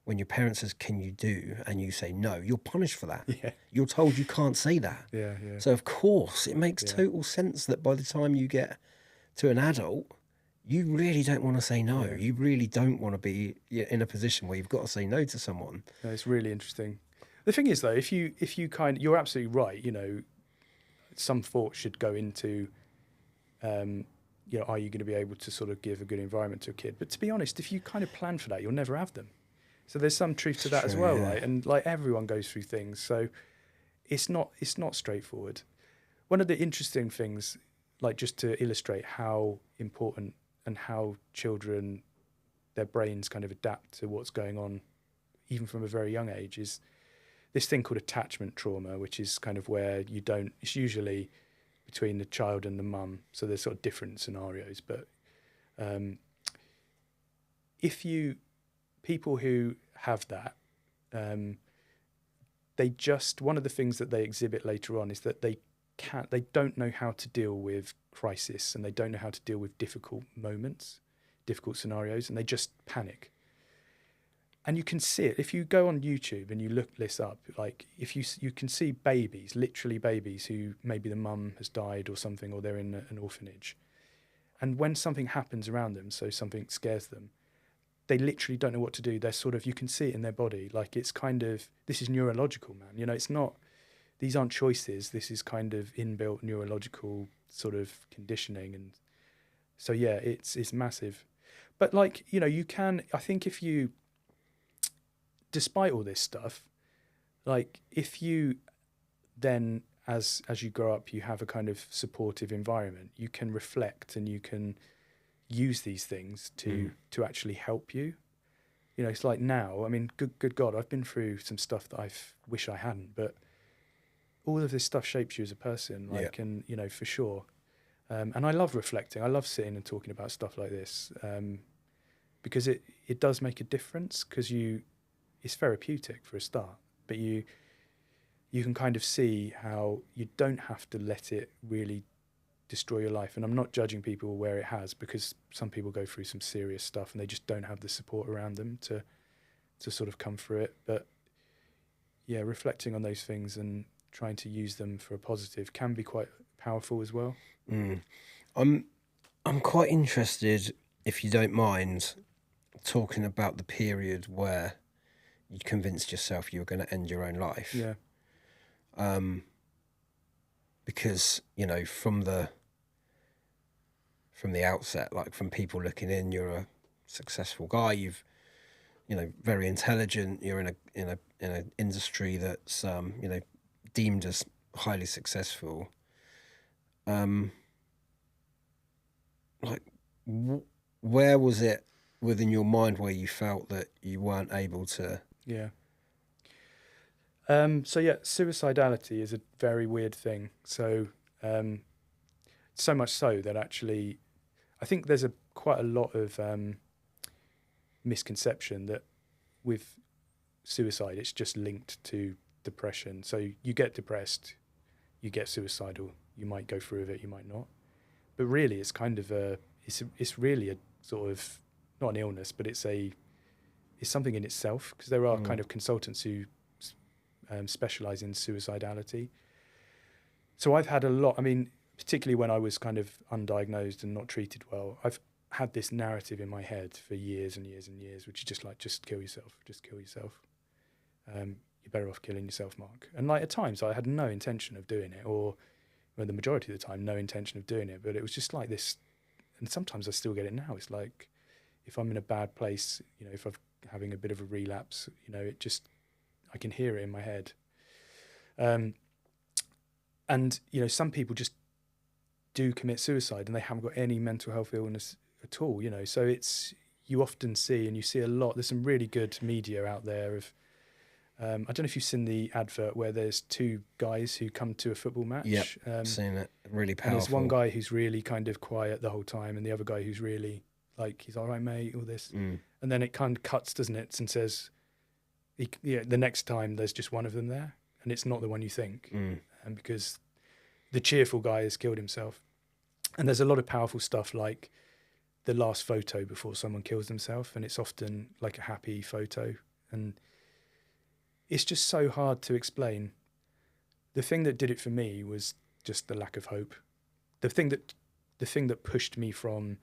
when your parent says, can you do, and you say no, you're punished for that. Yeah. You're told you can't say that. Yeah. So of course it makes total sense that by the time you get to an adult, you really don't want to say no. Yeah. You really don't want to be in a position where you've got to say no to someone. No, it's really interesting. The thing is, though, if you you're absolutely right. You know, some thought should go into, you know, are you going to be able to sort of give a good environment to a kid? But to be honest, if you kind of plan for that, you'll never have them. So there's some truth to that as well, right? And like everyone goes through things, so it's not straightforward. One of the interesting things, like just to illustrate how important and how children, their brains kind of adapt to what's going on, even from a very young age, is this thing called attachment trauma, which is kind of where you don't, it's usually between the child and the mum. So there's sort of different scenarios, but people who have that, one of the things that they exhibit later on is that they don't know how to deal with crisis, and they don't know how to deal with difficult moments, difficult scenarios, and they just panic. And you can see it if you go on YouTube and you look this up. Like if you can see babies, literally babies, who maybe the mum has died or something, or they're in an orphanage, and when something happens around them, so something scares them, they literally don't know what to do. They're sort of, you can see it in their body. Like it's kind of, this is neurological, man. You know, it's not, these aren't choices. This is kind of inbuilt neurological sort of conditioning. And so, yeah, it's massive. But like, you know, you can, I think if you, despite all this stuff, like if you then, as you grow up, you have a kind of supportive environment, you can reflect and you can use these things to actually help you. You know, it's like now, I mean, good God, I've been through some stuff that I wish I hadn't, but all of this stuff shapes you as a person, like, and, you know, for sure. And I love reflecting. I love sitting and talking about stuff like this, because it does make a difference, because it's therapeutic for a start, but you can kind of see how you don't have to let it really destroy your life. And I'm not judging people where it has, because some people go through some serious stuff and they just don't have the support around them to sort of come through it. But yeah, reflecting on those things and trying to use them for a positive can be quite powerful as well. I'm quite interested, if you don't mind, talking about the period where you convinced yourself you were going to end your own life. Yeah. Because, you know, from the outset, like from people looking in, you're a successful guy. You've, you know, very intelligent. You're in an industry that's you know, deemed as highly successful. Like, where was it within your mind where you felt that you weren't able to? Yeah. So yeah, suicidality is a very weird thing. So, so much so that actually, I think there's quite a lot of misconception that with suicide, it's just linked to depression. So you get depressed, you get suicidal, you might go through with it, you might not. But really, it's kind of it's really a sort of, not an illness, but it's something in itself, because there are kind of consultants who specialize in suicidality. So I've had a lot, I mean, particularly when I was kind of undiagnosed and not treated well, I've had this narrative in my head for years and years and years, which is just like, just kill yourself. You're better off killing yourself, Marc. And like at times I had no intention of doing it, or well, the majority of the time, no intention of doing it, but it was just like this. And sometimes I still get it now. It's like, if I'm in a bad place, you know, if I'm having a bit of a relapse, you know, it just, I can hear it in my head. And, you know, some people just do commit suicide and they haven't got any mental health illness at all, you know. So you often see, and you see a lot, there's some really good media out there of, I don't know if you've seen the advert where there's two guys who come to a football match. Yeah, seen it. Really powerful. And there's one guy who's really kind of quiet the whole time, and the other guy who's really like, he's all right, mate, all this. And then it kind of cuts, doesn't it, and says, the next time there's just one of them there, and it's not the one you think. And because the cheerful guy has killed himself. And there's a lot of powerful stuff like the last photo before someone kills themselves, and it's often like a happy photo. And it's just so hard to explain. The thing that did it for me was just the lack of hope. The thing that the thing that pushed me from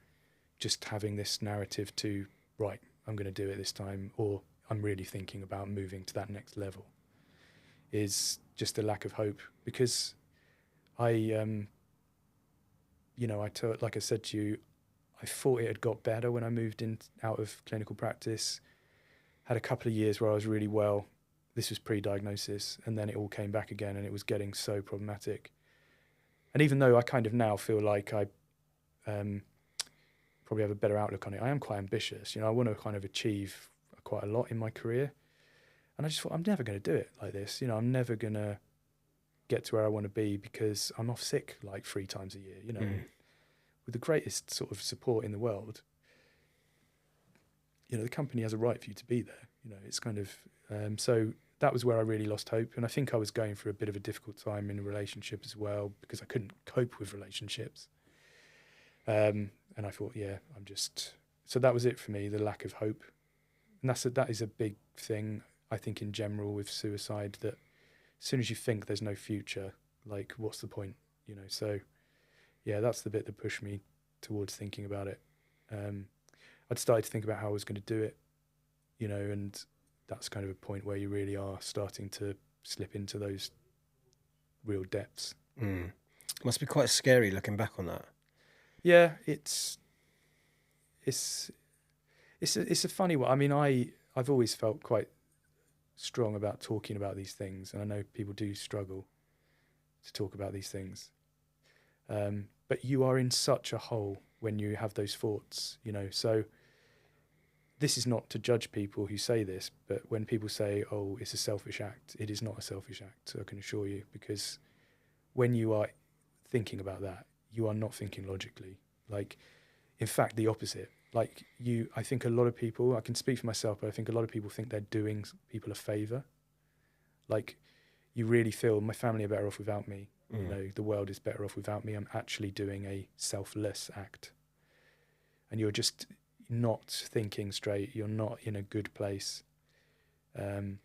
just having this narrative to, right, I'm going to do it this time, or I'm really thinking about moving to that next level, is just a lack of hope. Because I, like I said to you, I thought it had got better when I moved in out of clinical practice. Had a couple of years where I was really well. This was pre-diagnosis, and then it all came back again, and it was getting so problematic. And even though I kind of now feel like I probably have a better outlook on it, I am quite ambitious. I want to kind of achieve quite a lot in my career. And I just thought, I'm never going to do it like this. I'm never going to get to where I want to be because I'm off sick like 3 times a year, with the greatest sort of support in the world. The company has a right for you to be there. It's kind of, so that was where I really lost hope. And I think I was going through a bit of a difficult time in a relationship as well, because I couldn't cope with relationships. And I thought, so that was it for me, the lack of hope. And that is a big thing, I think, in general with suicide, that as soon as you think there's no future, like, what's the point? So yeah, that's the bit that pushed me towards thinking about it. I'd started to think about how I was going to do it, and that's kind of a point where you really are starting to slip into those real depths. Must be quite scary looking back on that. Yeah, it's a funny one. I mean, I've always felt quite strong about talking about these things, and I know people do struggle to talk about these things. But you are in such a hole when you have those thoughts, so this is not to judge people who say this, but when people say, oh, it's a selfish act, it is not a selfish act, I can assure you, because when you are thinking about that, you are not thinking logically. Like, in fact, the opposite. Like, I think a lot of people, I can speak for myself, but I think a lot of people think they're doing people a favour. Like, you really feel my family are better off without me. The world is better off without me. I'm actually doing a selfless act. And you're just not thinking straight. You're not in a good place. And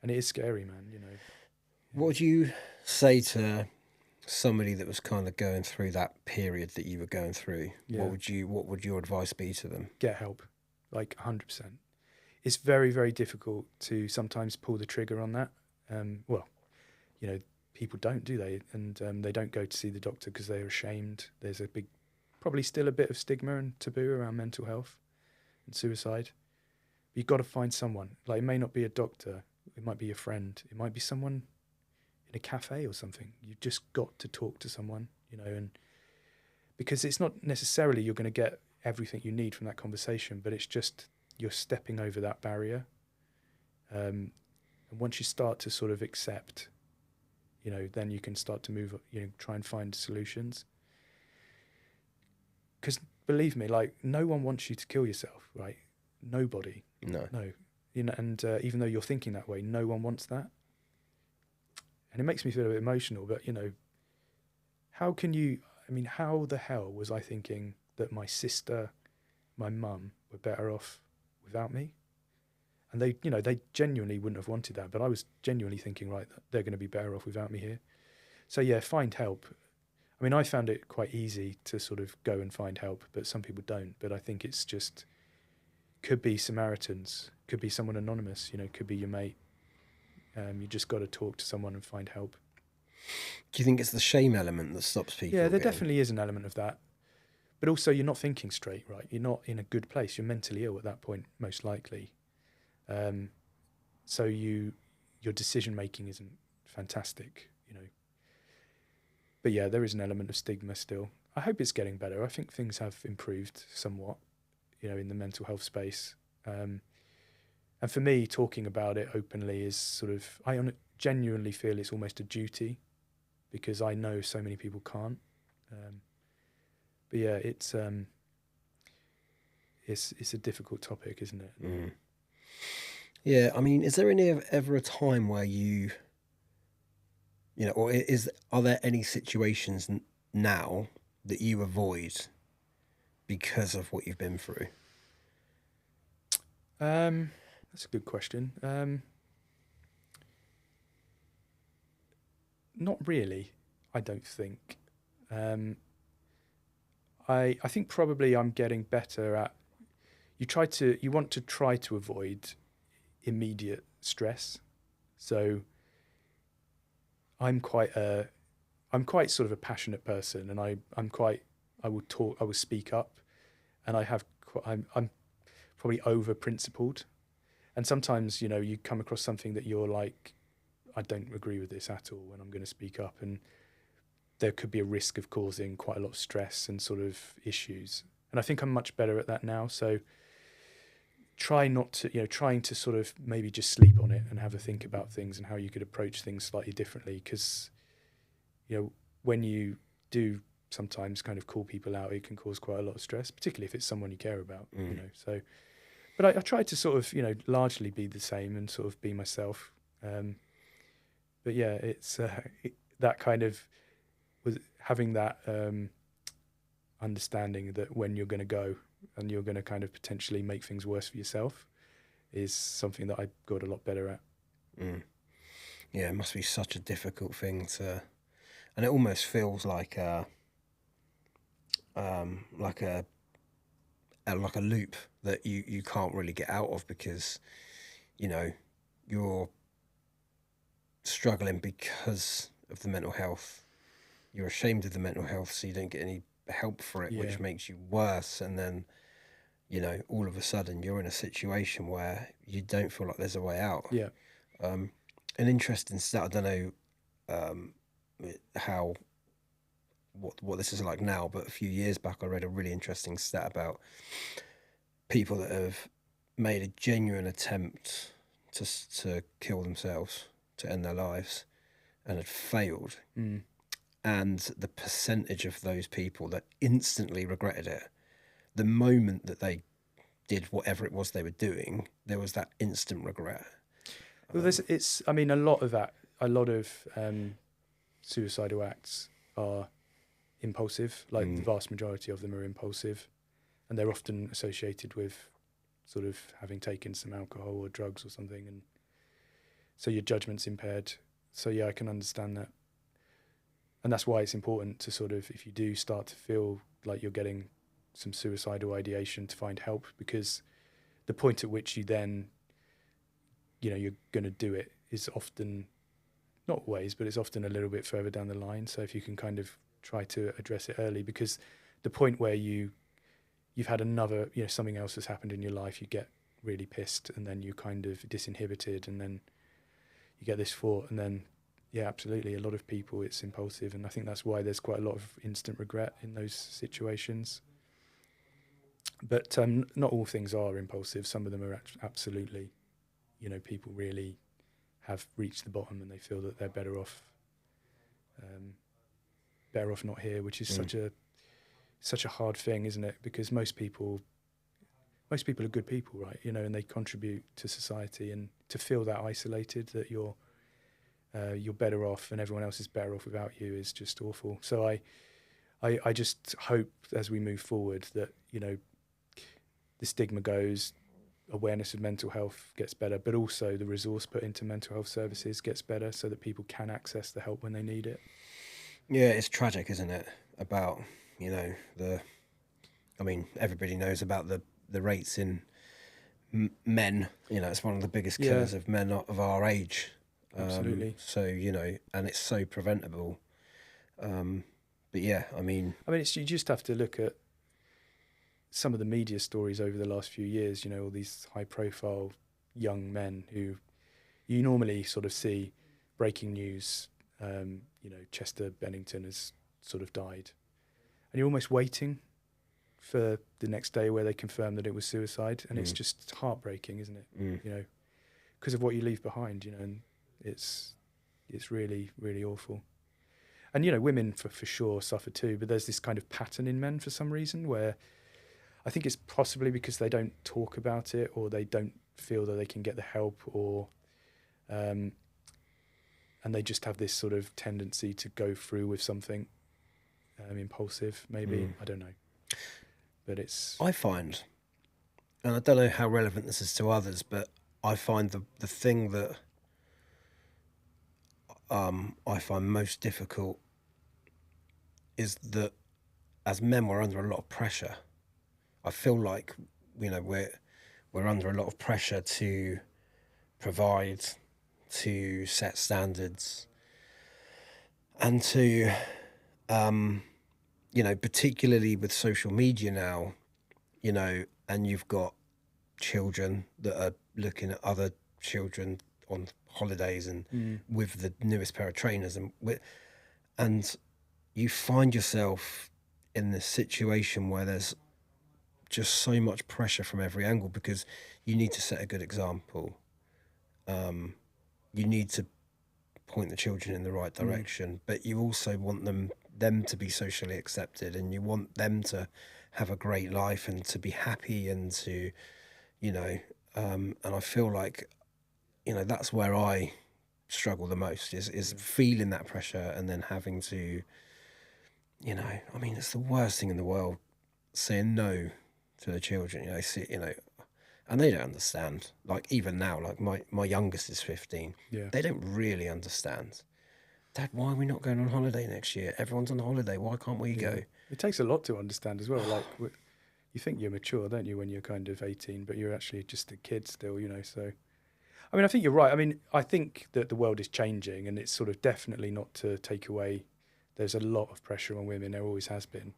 it is scary, man, What would you say to somebody that was kind of going through that period that you were going through? Yeah. What would your advice be to them? Get help, like 100%. It's very, very difficult to sometimes pull the trigger on that. People don't, do they? And they don't go to see the doctor because they're ashamed. There's probably still a bit of stigma and taboo around mental health and suicide. But you've got to find someone. Like, it may not be a doctor. It might be a friend. It might be someone in a cafe or something. You've just got to talk to someone, and because it's not necessarily you're going to get everything you need from that conversation, but it's just you're stepping over that barrier. And once you start to sort of accept, then you can start to move, try and find solutions. Because believe me, like, no one wants you to kill yourself, right? Nobody. No. And even though you're thinking that way, no one wants that. And it makes me feel a bit emotional, but, how the hell was I thinking that my sister, my mum were better off without me? And they genuinely wouldn't have wanted that, but I was genuinely thinking, right, they're going to be better off without me here. So yeah, find help. I mean, I found it quite easy to sort of go and find help, but some people don't. But I think it's just, could be Samaritans, could be someone anonymous, could be your mate. You just got to talk to someone and find help. Do you think it's the shame element that stops people? Yeah, there definitely is an element of that. But also, you're not thinking straight, right? You're not in a good place. You're mentally ill at that point, most likely. So your decision making isn't fantastic, But yeah, there is an element of stigma still. I hope it's getting better. I think things have improved somewhat, in the mental health space. And for me, talking about it openly is sort of, I genuinely feel it's almost a duty, because I know so many people can't. But yeah, it's a difficult topic, isn't it? Mm. Yeah, I mean, is there ever a time where or are there any situations now that you avoid because of what you've been through? That's a good question. Not really, I don't think. I think probably I'm getting better at, you want to try to avoid immediate stress. So I'm quite sort of a passionate person, and I will talk, I will speak up, and I'm probably over principled. And sometimes, you come across something that you're like, I don't agree with this at all, and I'm going to speak up, and there could be a risk of causing quite a lot of stress and sort of issues. And I think I'm much better at that now. So trying to sort of maybe just sleep on it and have a think about things and how you could approach things slightly differently. Because, when you do sometimes kind of call people out, it can cause quite a lot of stress, particularly if it's someone you care about, So, but I try to sort of, largely be the same and sort of be myself. But yeah, it's that kind of, was having that understanding that when you're going to go and you're going to kind of potentially make things worse for yourself is something that I got a lot better at. Yeah, it must be such a difficult thing and it almost feels like like a loop that you can't really get out of, because you're struggling because of the mental health. You're ashamed of the mental health, so you don't get any help for it, which makes you worse. And then, all of a sudden you're in a situation where you don't feel like there's a way out. Yeah. An interesting stat, I don't know what this is like now, but a few years back I read a really interesting stat about people that have made a genuine attempt to kill themselves, to end their lives, and had failed. And the percentage of those people that instantly regretted it, the moment that they did whatever it was they were doing, there was that instant regret. Well, I mean, a lot of suicidal acts are impulsive. Like the vast majority of them are impulsive, and they're often associated with sort of having taken some alcohol or drugs or something, and so your judgment's impaired. So yeah, I can understand that. And that's why it's important to sort of, if you do start to feel like you're getting some suicidal ideation, to find help, because the point at which you then, you're going to do it is often, not always, but it's often a little bit further down the line. So if you can kind of try to address it early, because the point where you've had another, something else has happened in your life, you get really pissed, and then you kind of disinhibited, and then you get this thought, and then, yeah, absolutely. A lot of people, it's impulsive, and I think that's why there's quite a lot of instant regret in those situations. But not all things are impulsive. Some of them are absolutely, people really have reached the bottom and they feel that they're better off not here, which is such a hard thing, isn't it? Because most people are good people, right? And they contribute to society, and to feel that isolated, that you're better off and everyone else is better off without you, is just awful. So I just hope as we move forward that, the stigma goes, awareness of mental health gets better, but also the resource put into mental health services gets better, so that people can access the help when they need it. Yeah, it's tragic, isn't it? About, everybody knows about the rates in men. It's one of the biggest killers of men of our age. Absolutely. So, and it's so preventable. But yeah, it's, you just have to look at some of the media stories over the last few years, all these high profile young men who you normally sort of see breaking news, Chester Bennington has sort of died, and you're almost waiting for the next day where they confirm that it was suicide, and it's just heartbreaking, isn't it? Because of what you leave behind, and it's really, really awful. And, women for sure suffer too, but there's this kind of pattern in men for some reason, where I think it's possibly because they don't talk about it, or they don't feel that they can get the help, or and they just have this sort of tendency to go through with something impulsive, maybe. I don't know. But I find, and I don't know how relevant this is to others, but I find the thing that I find most difficult is that as men, we're under a lot of pressure. I feel like, we're under a lot of pressure to provide, to set standards, and to, particularly with social media now, and you've got children that are looking at other children on holidays and with the newest pair of trainers, and you find yourself in this situation where there's just so much pressure from every angle because you need to set a good example. You need to point the children in the right direction, but you also want them to be socially accepted, and you want them to have a great life and to be happy and to, and I feel like, that's where I struggle the most is feeling that pressure and then having to, it's the worst thing in the world saying no to the children, and they don't understand. Like even now, like my youngest is 15. Yeah. They don't really understand. Dad, why are we not going on holiday next year? Everyone's on holiday. Why can't we go? It takes a lot to understand as well. Like you think you're mature, don't you, when you're kind of 18, but you're actually just a kid still, so. I mean, I think you're right. I mean, I think that the world is changing, and it's sort of definitely not to take away. There's a lot of pressure on women. There always has been.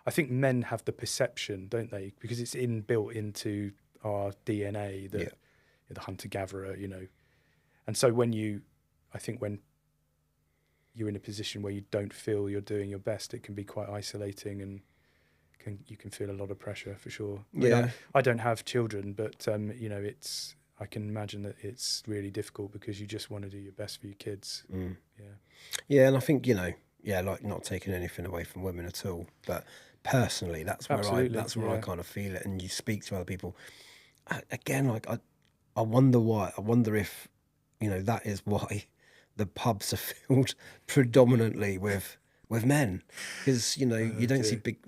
I think men have the perception, don't they? Because it's built into our DNA, that the hunter-gatherer, And so when you're in a position where you don't feel you're doing your best, it can be quite isolating, and you can feel a lot of pressure for sure. I don't have children, but I can imagine that it's really difficult because you just want to do your best for your kids. Yeah, and I think like not taking anything away from women at all, but personally, that's where I kind of feel it. And you speak to other people, again, like I wonder why. I wonder if that is why the pubs are filled predominantly with men, because you don't see big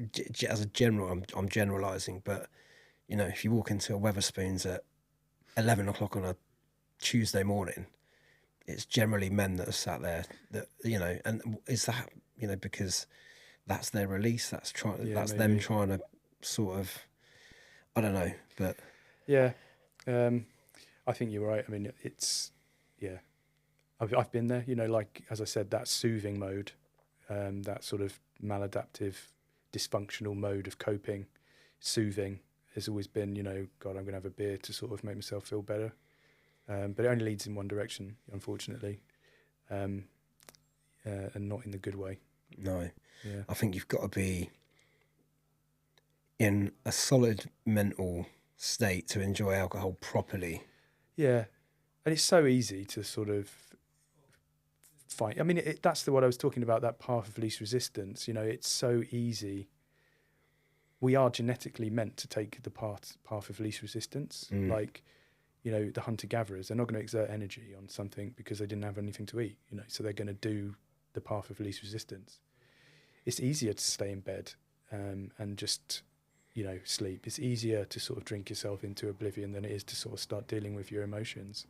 as a general. I'm generalising, but if you walk into a Weatherspoons at 11 o'clock on a Tuesday morning, it's generally men that are sat there. That and is that because that's their release? That's maybe them trying to sort of, I don't know, but yeah, I think you're right. I mean, I've been there. Like as I said, that soothing mode, that sort of maladaptive, dysfunctional mode of coping, soothing has always been, God, I'm going to have a beer to sort of make myself feel better. But it only leads in one direction, unfortunately, and not in the good way. No. Yeah. I think you've got to be in a solid mental state to enjoy alcohol properly. Yeah. And it's so easy to sort of fight. I mean, that's what I was talking about, that path of least resistance. It's so easy. We are genetically meant to take the path of least resistance. Like, the hunter-gatherers, they're not going to exert energy on something because they didn't have anything to eat, so they're going to do the path of least resistance. It's easier to stay in bed and just, sleep. It's easier to sort of drink yourself into oblivion than it is to sort of start dealing with your emotions.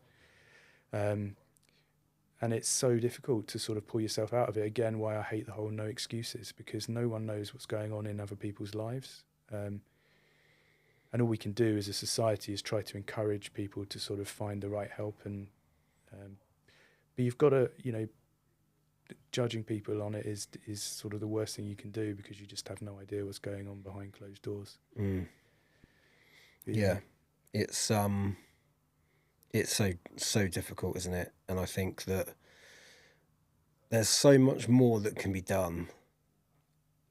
And it's so difficult to sort of pull yourself out of it. Again, why I hate the whole no excuses, because no one knows what's going on in other people's lives. And all we can do as a society is try to encourage people to sort of find the right help. And but you've got to, judging people on it is sort of the worst thing you can do, because you just have no idea what's going on behind closed doors. Yeah. It's so difficult, isn't it? And I think that there's so much more that can be done.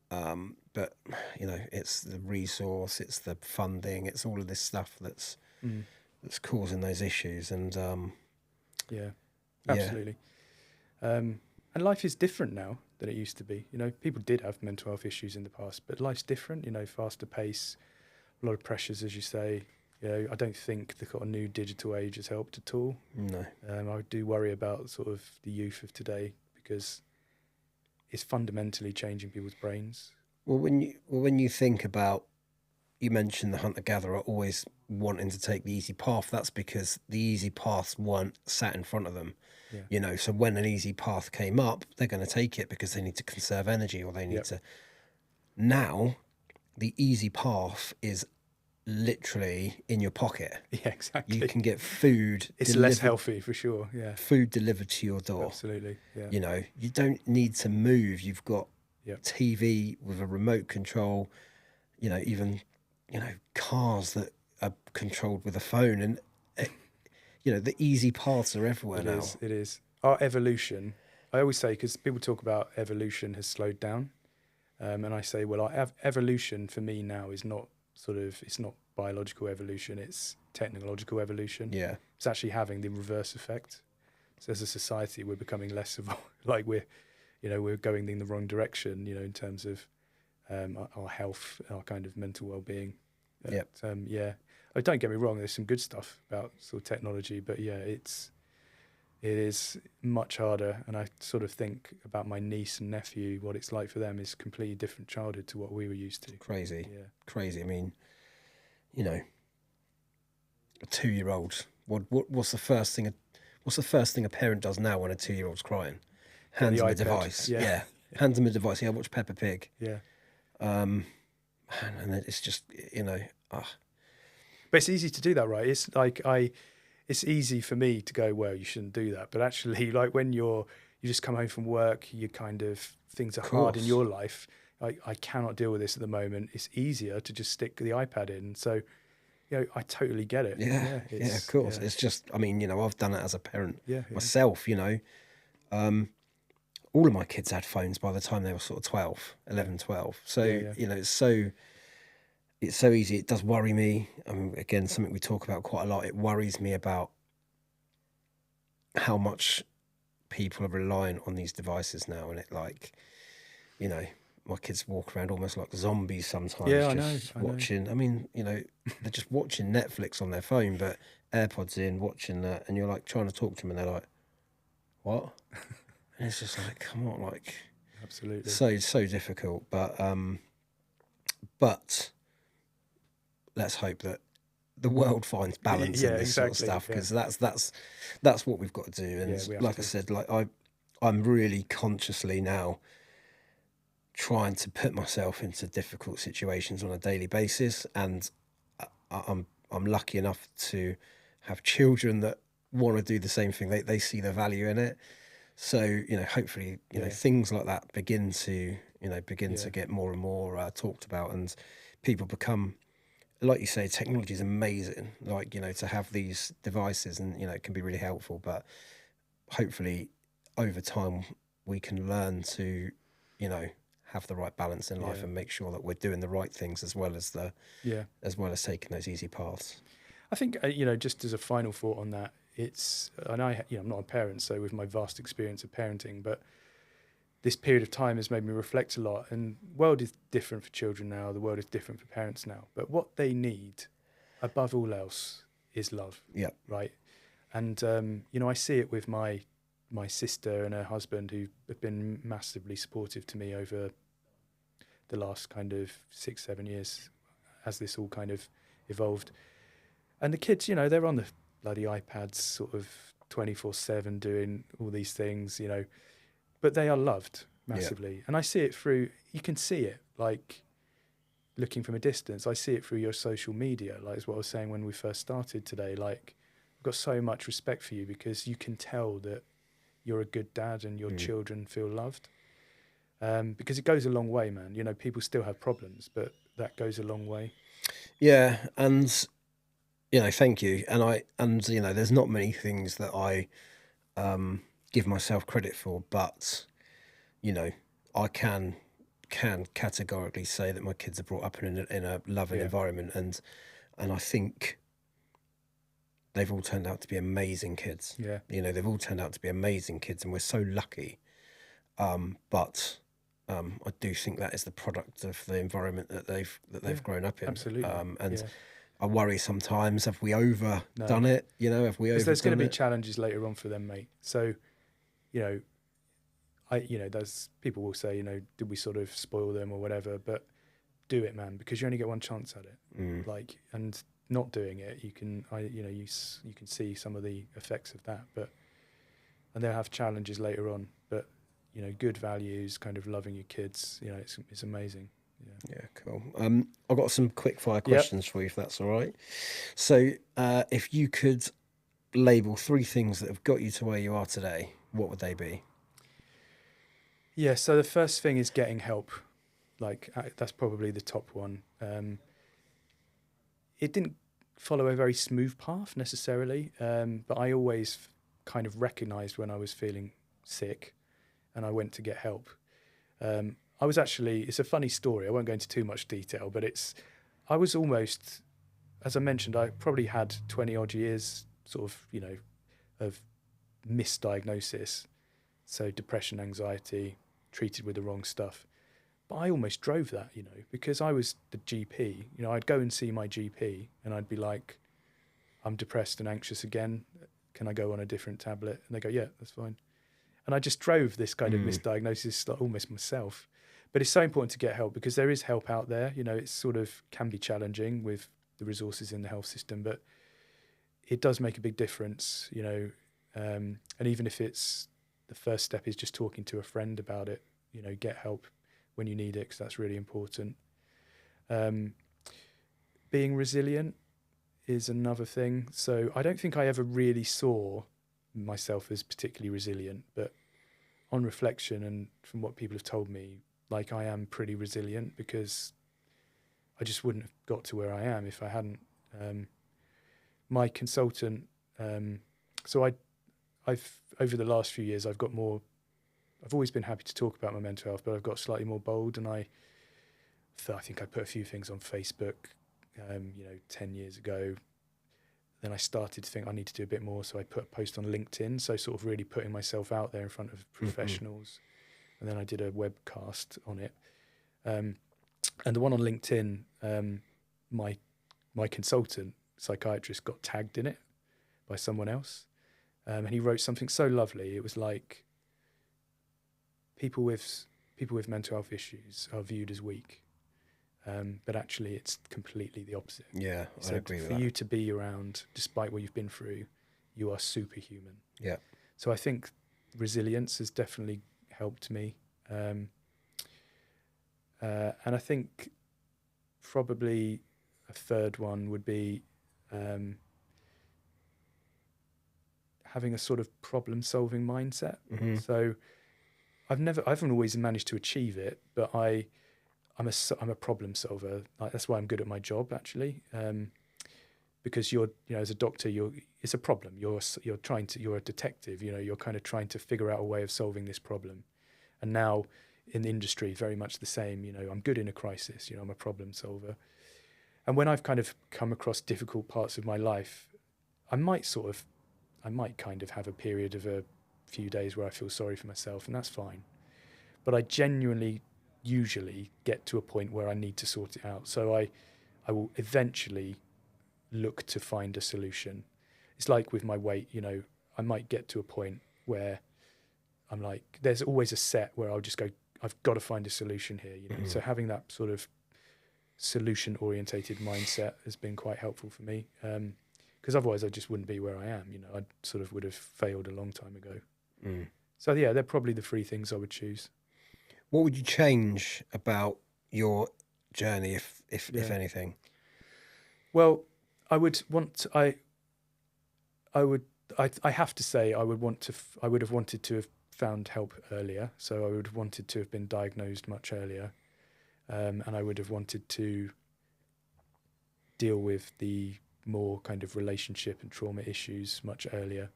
But it's the resource, it's the funding, it's all of this stuff that's causing those issues. And yeah, absolutely. And life is different now than it used to be. People did have mental health issues in the past, but life's different. Faster pace, a lot of pressures, as you say. I don't think the kind of new digital age has helped at all. No. I do worry about sort of the youth of today, because it's fundamentally changing people's brains. Well, when you think about, you mentioned the hunter-gatherer always wanting to take the easy path. That's because the easy paths weren't sat in front of them. Yeah. So when an easy path came up, they're going to take it because they need to conserve energy, or they need to. Now, the easy path is literally in your pocket. Yeah, exactly. You can get food It's less healthy for sure. Yeah, food delivered to your door. absolutely. Yeah, You know, you don't need to move. You've got yeah, TV with a remote control, you know, even, cars that are controlled with a phone. And, the easy paths are everywhere it now. is. It is. Our evolution, I always say, because people talk about evolution has slowed down. And I say, well, our evolution for me now is not it's not biological evolution, it's technological evolution. Yeah. It's actually having the reverse effect. So as a society, we're becoming less of like we're going in the wrong direction, in terms of our health, our kind of mental well-being. Yep. Yeah. Oh, don't get me wrong, there's some good stuff about sort of technology, but yeah, it is much harder. And I sort of think about my niece and nephew, what it's like for them is completely different childhood to what we were used to. Crazy. Yeah. Crazy. I mean, a 2-year-old. What's the first thing? What's the first thing a parent does now when a 2-year-old's crying? Hands them a iPad. device. Yeah. Yeah. Hands them a device. Yeah, watch Peppa Pig. Yeah. And it's just, But it's easy to do that, right? It's like it's easy for me to go, well, you shouldn't do that. But actually, like when you just come home from work, you kind of, things are hard in your life. I cannot deal with this at the moment. It's easier to just stick the iPad in. So, I totally get it. Yeah, of course. Yeah. It's just, I mean, I've done it as a parent myself, all of my kids had phones by the time they were sort of 12, 11, 12. So, it's so easy. It does worry me. I mean, again, something we talk about quite a lot. It worries me about how much people are relying on these devices now. And it my kids walk around almost like zombies sometimes. Yeah, just watching. I mean, they're just watching Netflix on their phone, but AirPods in, watching that, and you're like trying to talk to them, and they're like, "What?" And it's just like, come on, like, absolutely, so difficult. But let's hope that the world finds balance in this sort of stuff, because that's what we've got to do. And like I said, like I'm really consciously now trying to put myself into difficult situations on a daily basis, and I'm lucky enough to have children that want to do the same thing. They see the value in it. So hopefully things like that begin to get more and more talked about, and people become, like you say, technology is amazing. Like to have these devices, and it can be really helpful. But hopefully over time we can learn to have the right balance in life and make sure that we're doing the right things as well as taking those easy paths. I think just as a final thought on that, I'm not a parent, so with my vast experience of parenting, but this period of time has made me reflect a lot. And the world is different for children now. The world is different for parents now. But what they need, above all else, is love. Yeah. Right. And I see it with my sister and her husband, who have been massively supportive to me over the last kind of 6-7 years as this all kind of evolved. And the kids, they're on the bloody iPads sort of 24/7 doing all these things, but they are loved massively. And I see it through, you can see it, like looking from a distance. I see it through your social media, like as what I was saying when we first started today. Like, I've got so much respect for you because you can tell that you're a good dad and your children feel loved. Because it goes a long way, man. People still have problems, but that goes a long way. Yeah, and thank you. And there's not many things that I give myself credit for, but I can categorically say that my kids are brought up in a loving environment, and I think they've all turned out to be amazing kids. Yeah, they've all turned out to be amazing kids, and we're so lucky. But I do think that is the product of the environment that they've grown up in. Absolutely. I worry sometimes, have we overdone it? Have we overdone it? There's going to be challenges later on for them, mate. So, there's people will say, did we sort of spoil them or whatever? But do it, man, because you only get one chance at it. Like, and not doing it, you can see some of the effects of that. And they'll have challenges later on. But good values, kind of loving your kids, it's amazing. Yeah, cool. I've got some quick fire Yep. questions for you, if that's all right. So, if you could label three things that have got you to where you are today, what would they be? Yeah. So the first thing is getting help. Like that's probably the top one. It didn't follow a very smooth path necessarily, but I always kind of recognised when I was feeling sick, and I went to get help. I was actually, it's a funny story. I won't go into too much detail, but I was almost, as I mentioned, I probably had 20 odd years sort of, of misdiagnosis. So depression, anxiety, treated with the wrong stuff. But I almost drove that, because I was the GP. I'd go and see my GP and I'd be like, I'm depressed and anxious again. Can I go on a different tablet? And they go, yeah, that's fine. And I just drove this kind of misdiagnosis almost myself. But it's so important to get help because there is help out there. It's sort of can be challenging with the resources in the health system, but it does make a big difference, and even if it's the first step is just talking to a friend about it, get help when you need it because that's really important. Being resilient is another thing. So I don't think I ever really saw myself as particularly resilient, but on reflection and from what people have told me, like I am pretty resilient because I just wouldn't have got to where I am if I hadn't. My consultant, so I've over the last few years, I've always been happy to talk about my mental health, but I've got slightly more bold, and I think I put a few things on Facebook, 10 years ago. Then I started to think I need to do a bit more, so I put a post on LinkedIn, so sort of really putting myself out there in front of professionals. And then I did a webcast on it. And the one on LinkedIn, my consultant, psychiatrist, got tagged in it by someone else. And he wrote something so lovely. It was like, people with mental health issues are viewed as weak. But actually, it's completely the opposite. Yeah, I agree with for that. you to be around, despite what you've been through, you are superhuman. Yeah. So I think resilience has definitely helped me. And I think probably a third one would be having a sort of problem-solving mindset. So I haven't always managed to achieve it, but I'm a problem solver. That's why I'm good at my job, actually. Because as a doctor, it's a problem. You're a detective. You're kind of trying to figure out a way of solving this problem. And now in the industry, very much the same. I'm good in a crisis. I'm a problem solver. And when I've kind of come across difficult parts of my life, I might kind of have a period of a few days where I feel sorry for myself, and that's fine. But I genuinely usually get to a point where I need to sort it out. So I will eventually look to find a solution. It's like with my weight, I might get to a point where I'm like, there's always a set where I'll just go, I've got to find a solution here, So having that sort of solution orientated mindset has been quite helpful for me. Because otherwise I just wouldn't be where I am, I sort of would have failed a long time ago. So yeah, they're probably the three things I would choose. What would you change about your journey, if anything? Well, I have to say I would have wanted to have found help earlier. So I would have wanted to have been diagnosed much earlier. And I would have wanted to deal with the more kind of relationship and trauma issues much earlier.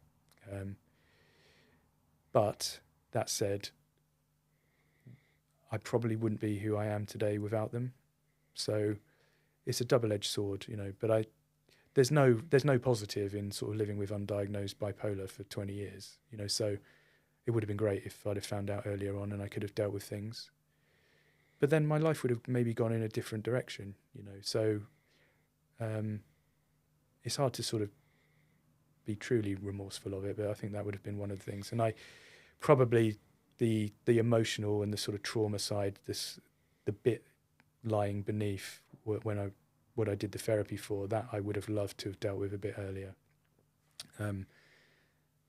But that said, I probably wouldn't be who I am today without them. So it's a double-edged sword, but there's no positive in sort of living with undiagnosed bipolar for 20 years, so it would have been great if I'd have found out earlier on and I could have dealt with things. But then my life would have maybe gone in a different direction, so it's hard to sort of be truly remorseful of it, but I think that would have been one of the things. And I probably the emotional and the sort of trauma side, the bit lying beneath what I did the therapy for, that I would have loved to have dealt with a bit earlier.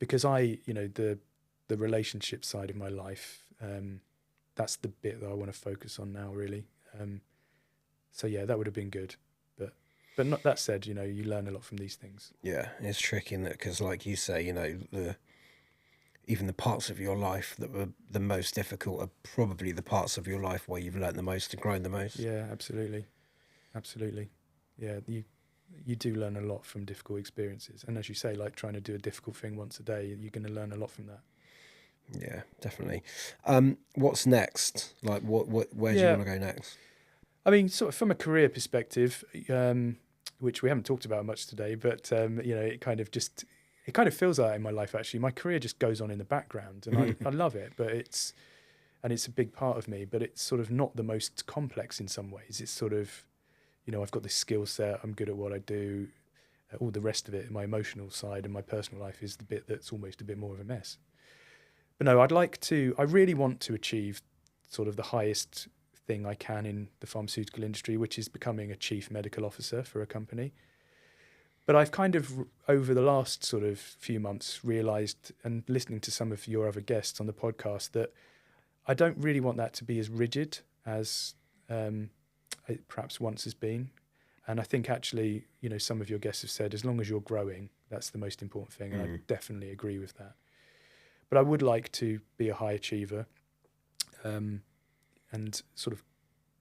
Because the relationship side of my life, that's the bit that I want to focus on now, really. So yeah, that would have been good. But not that said, you know, you learn a lot from these things. Yeah, it's tricky, isn't it? Because, like you say, you know, even the parts of your life that were the most difficult are probably the parts of your life where you've learned the most and grown the most. Yeah, absolutely, absolutely. Yeah, you do learn a lot from difficult experiences, and as you say, like trying to do a difficult thing once a day, you're going to learn a lot from that. Yeah, definitely. What's next? Like, where do you Yeah, want to go next? I mean, sort of from a career perspective, which we haven't talked about much today, but you know, it kind of feels like in my life actually, my career just goes on in the background, and I love it, but it's a big part of me, but it's sort of not the most complex in some ways. It's sort of, you know, I've got this skill set, I'm good at what I do. All the rest of it, my emotional side and my personal life, is the bit that's almost a bit more of a mess. But no, I really want to achieve sort of the highest thing I can in the pharmaceutical industry, which is becoming a chief medical officer for a company. But I've kind of, over the last sort of few months, realised, and listening to some of your other guests on the podcast, that I don't really want that to be as rigid as it perhaps once has been. And I think actually, you know, some of your guests have said, as long as you're growing, that's the most important thing. And I definitely agree with that. But I would like to be a high achiever, and sort of,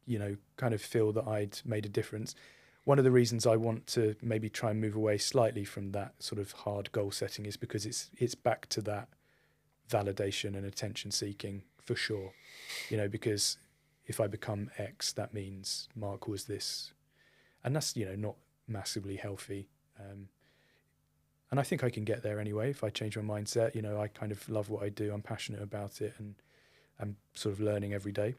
you know, kind of feel that I'd made a difference. One of the reasons I want to maybe try and move away slightly from that sort of hard goal setting is because it's back to that validation and attention seeking for sure. You know, because if I become X, that means Marc was this, and that's, you know, not massively healthy. And I think I can get there anyway if I change my mindset. You know, I kind of love what I do. I'm passionate about it, and I'm sort of learning every day.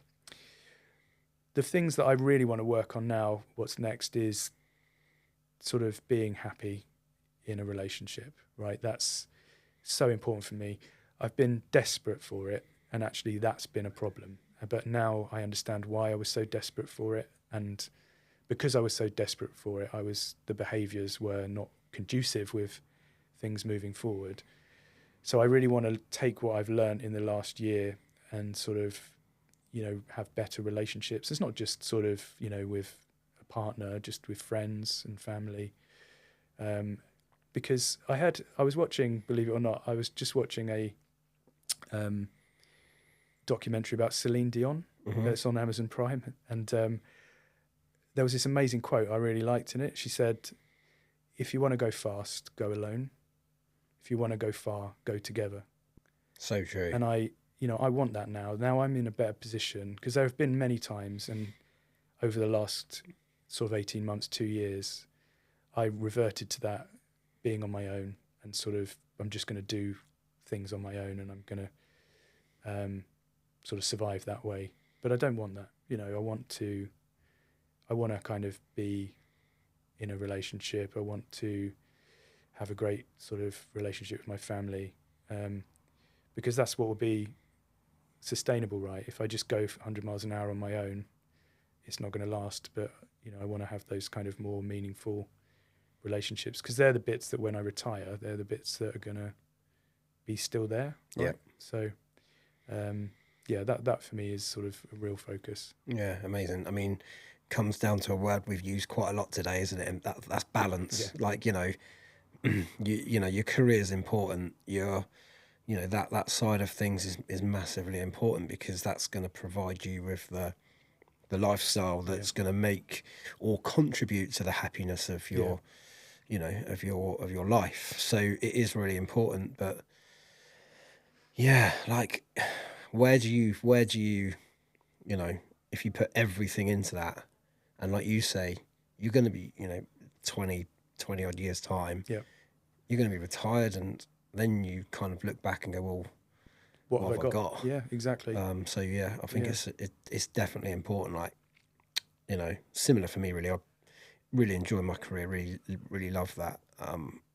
The things that I really want to work on now, what's next, is sort of being happy in a relationship, right? That's so important for me. I've been desperate for it, and actually that's been a problem. But now I understand why I was so desperate for it, and because I was so desperate for it, the behaviours were not conducive with things moving forward. So I really want to take what I've learned in the last year and sort of, you know, have better relationships. It's not just sort of, you know, with a partner, just with friends and family. Because I was watching, believe it or not, I was just watching a documentary about Celine Dion. It's on Amazon Prime. And there was this amazing quote I really liked in it. She said, "If you want to go fast, go alone. If you want to go far, go together." So true. And I want that now. Now I'm in a better position, because there have been many times, and over the last sort of 18 months, 2 years, I reverted to that being on my own, and sort of, I'm just going to do things on my own, and I'm going to sort of survive that way. But I don't want that. You know, I want to kind of be in a relationship. I want to have a great sort of relationship with my family, because that's what will be sustainable, right? If I just go 100 miles an hour on my own, it's not going to last. But, you know, I want to have those kind of more meaningful relationships, because they're the bits that when I retire, they're the bits that are going to be still there. Right? Yeah. So, yeah, that for me is sort of a real focus. Yeah, amazing. I mean, comes down to a word we've used quite a lot today, isn't it? And that's balance. Yeah. Like, you know, you know, your career is important. You know, that side of things is massively important, because that's going to provide you with the lifestyle that's going to make or contribute to the happiness of your, you know, of your life. So it is really important. But yeah, like, where do you, you know, if you put everything into that, and like you say, you're going to be, you know, 20 odd years time, Yeah. you're going to be retired, and then you kind of look back and go, well, what have I got? Yeah, exactly. So yeah, I think it's definitely important. Like, you know, similar for me, really. I really enjoy my career. Really love that.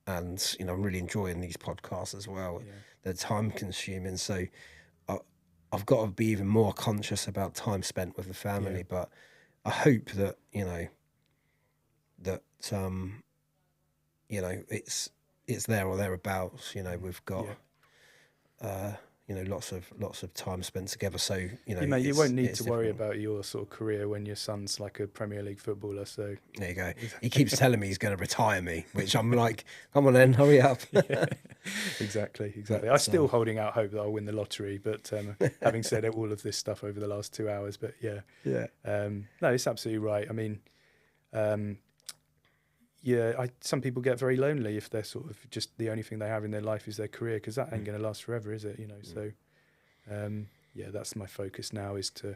And you know, I'm really enjoying these podcasts as well. Yeah. They're time consuming, so I've got to be even more conscious about time spent with the family. But I hope that, you know, that you know, it's there or thereabouts. You know, we've got lots of time spent together. So you won't need it's to worry different. about your sort of career when your son's like a Premier League footballer. So There you go. He keeps telling me he's going to retire me, which I'm like, come on then, hurry up. yeah, exactly. I'm still holding out hope that I'll win the lottery, but having said all of this stuff over the last 2 hours, but yeah, no, it's absolutely right. I mean, some people get very lonely if they're sort of just the only thing they have in their life is their career, because that ain't going to last forever, is it? So that's my focus now, is to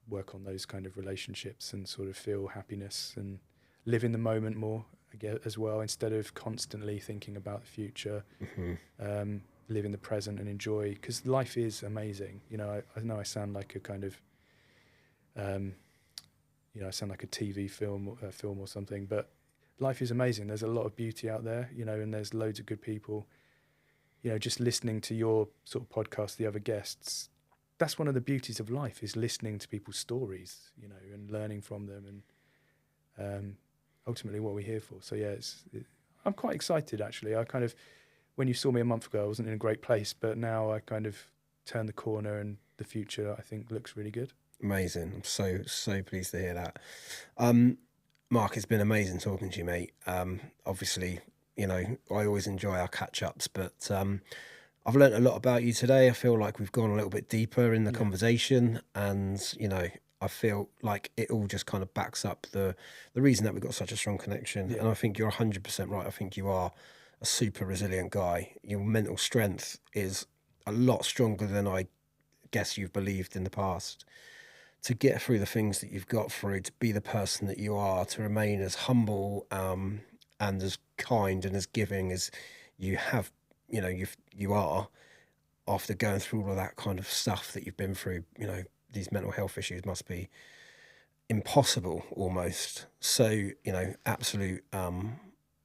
work on those kind of relationships and sort of feel happiness and live in the moment more again as well, instead of constantly thinking about the future. Live in the present and enjoy, because life is amazing. I know I sound like a kind of I sound like a TV film or something, but life is amazing. There's a lot of beauty out there, and there's loads of good people. Just listening to your sort of podcast, the other guests, that's one of the beauties of life, is listening to people's stories, and learning from them, and ultimately what we're here for. So yeah, I'm quite excited, actually. I kind of, when you saw me a month ago, I wasn't in a great place, but now I kind of turned the corner, and the future, I think, looks really good. Amazing. I'm so pleased to hear that. Marc, it's been amazing talking to you, mate. Obviously, I always enjoy our catch-ups, but I've learnt a lot about you today. I feel like we've gone a little bit deeper in the conversation, and I feel like it all just kind of backs up the reason that we've got such a strong connection. And I think you're 100% right. I think you are a super resilient guy. Your mental strength is a lot stronger than I guess you've believed in the past. To get through the things that you've got through, to be the person that you are, to remain as humble and as kind and as giving as you have, you are, after going through all of that kind of stuff that you've been through. These mental health issues must be impossible almost. So, absolute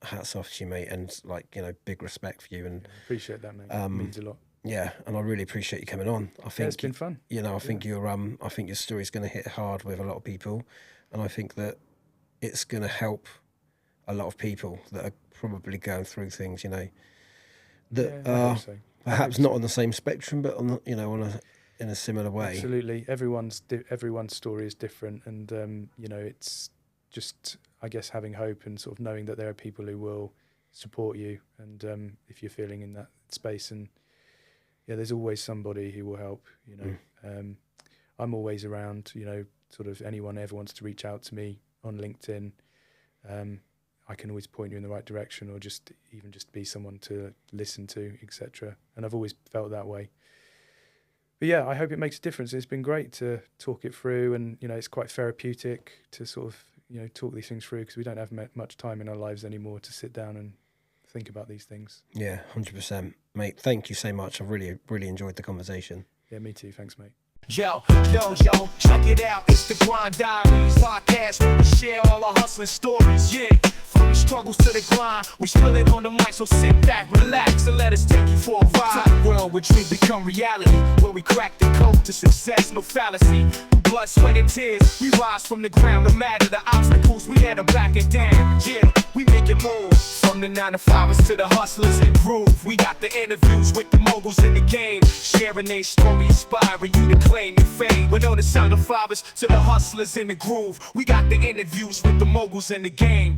hats off to you, mate, and big respect for you. And appreciate that, mate. It means a lot. Yeah, and I really appreciate you coming on. I think it's been fun. I think I think your story's going to hit hard with a lot of people, and I think that it's going to help a lot of people that are probably going through things, that are perhaps not on the same spectrum, but on in a similar way. Absolutely, everyone's story is different, and it's just, I guess, having hope and sort of knowing that there are people who will support you, and if you're feeling in that space, and there's always somebody who will help. I'm always around. Sort of anyone ever wants to reach out to me on LinkedIn, I can always point you in the right direction, or just be someone to listen to, etc. And I've always felt that way. But yeah, I hope it makes a difference. It's been great to talk it through, and it's quite therapeutic to sort of talk these things through, because we don't have much time in our lives anymore to sit down and think about these things. Yeah, 100%, mate. Thank you so much. I've really enjoyed the conversation. Yeah, me too. Thanks, mate. Yo, check it out. It's the Grind Diaries podcast, where we share all our hustling stories. Yeah, from the struggles to the grind, we spill it on the mic. So sit back, relax, and let us take you for a ride. To the world where dreams become reality, where we crack the code to success, no fallacy. Blood, sweat, and tears, we rise from the ground. No matter the obstacles, we had them backing down. Yeah, we make it move. From the 9-to-5ers to the hustlers in groove, we got the interviews with the moguls in the game, sharing their story, inspiring you to claim your fame. But on the 9-to-5ers to the hustlers in the groove, we got the interviews with the moguls in the game.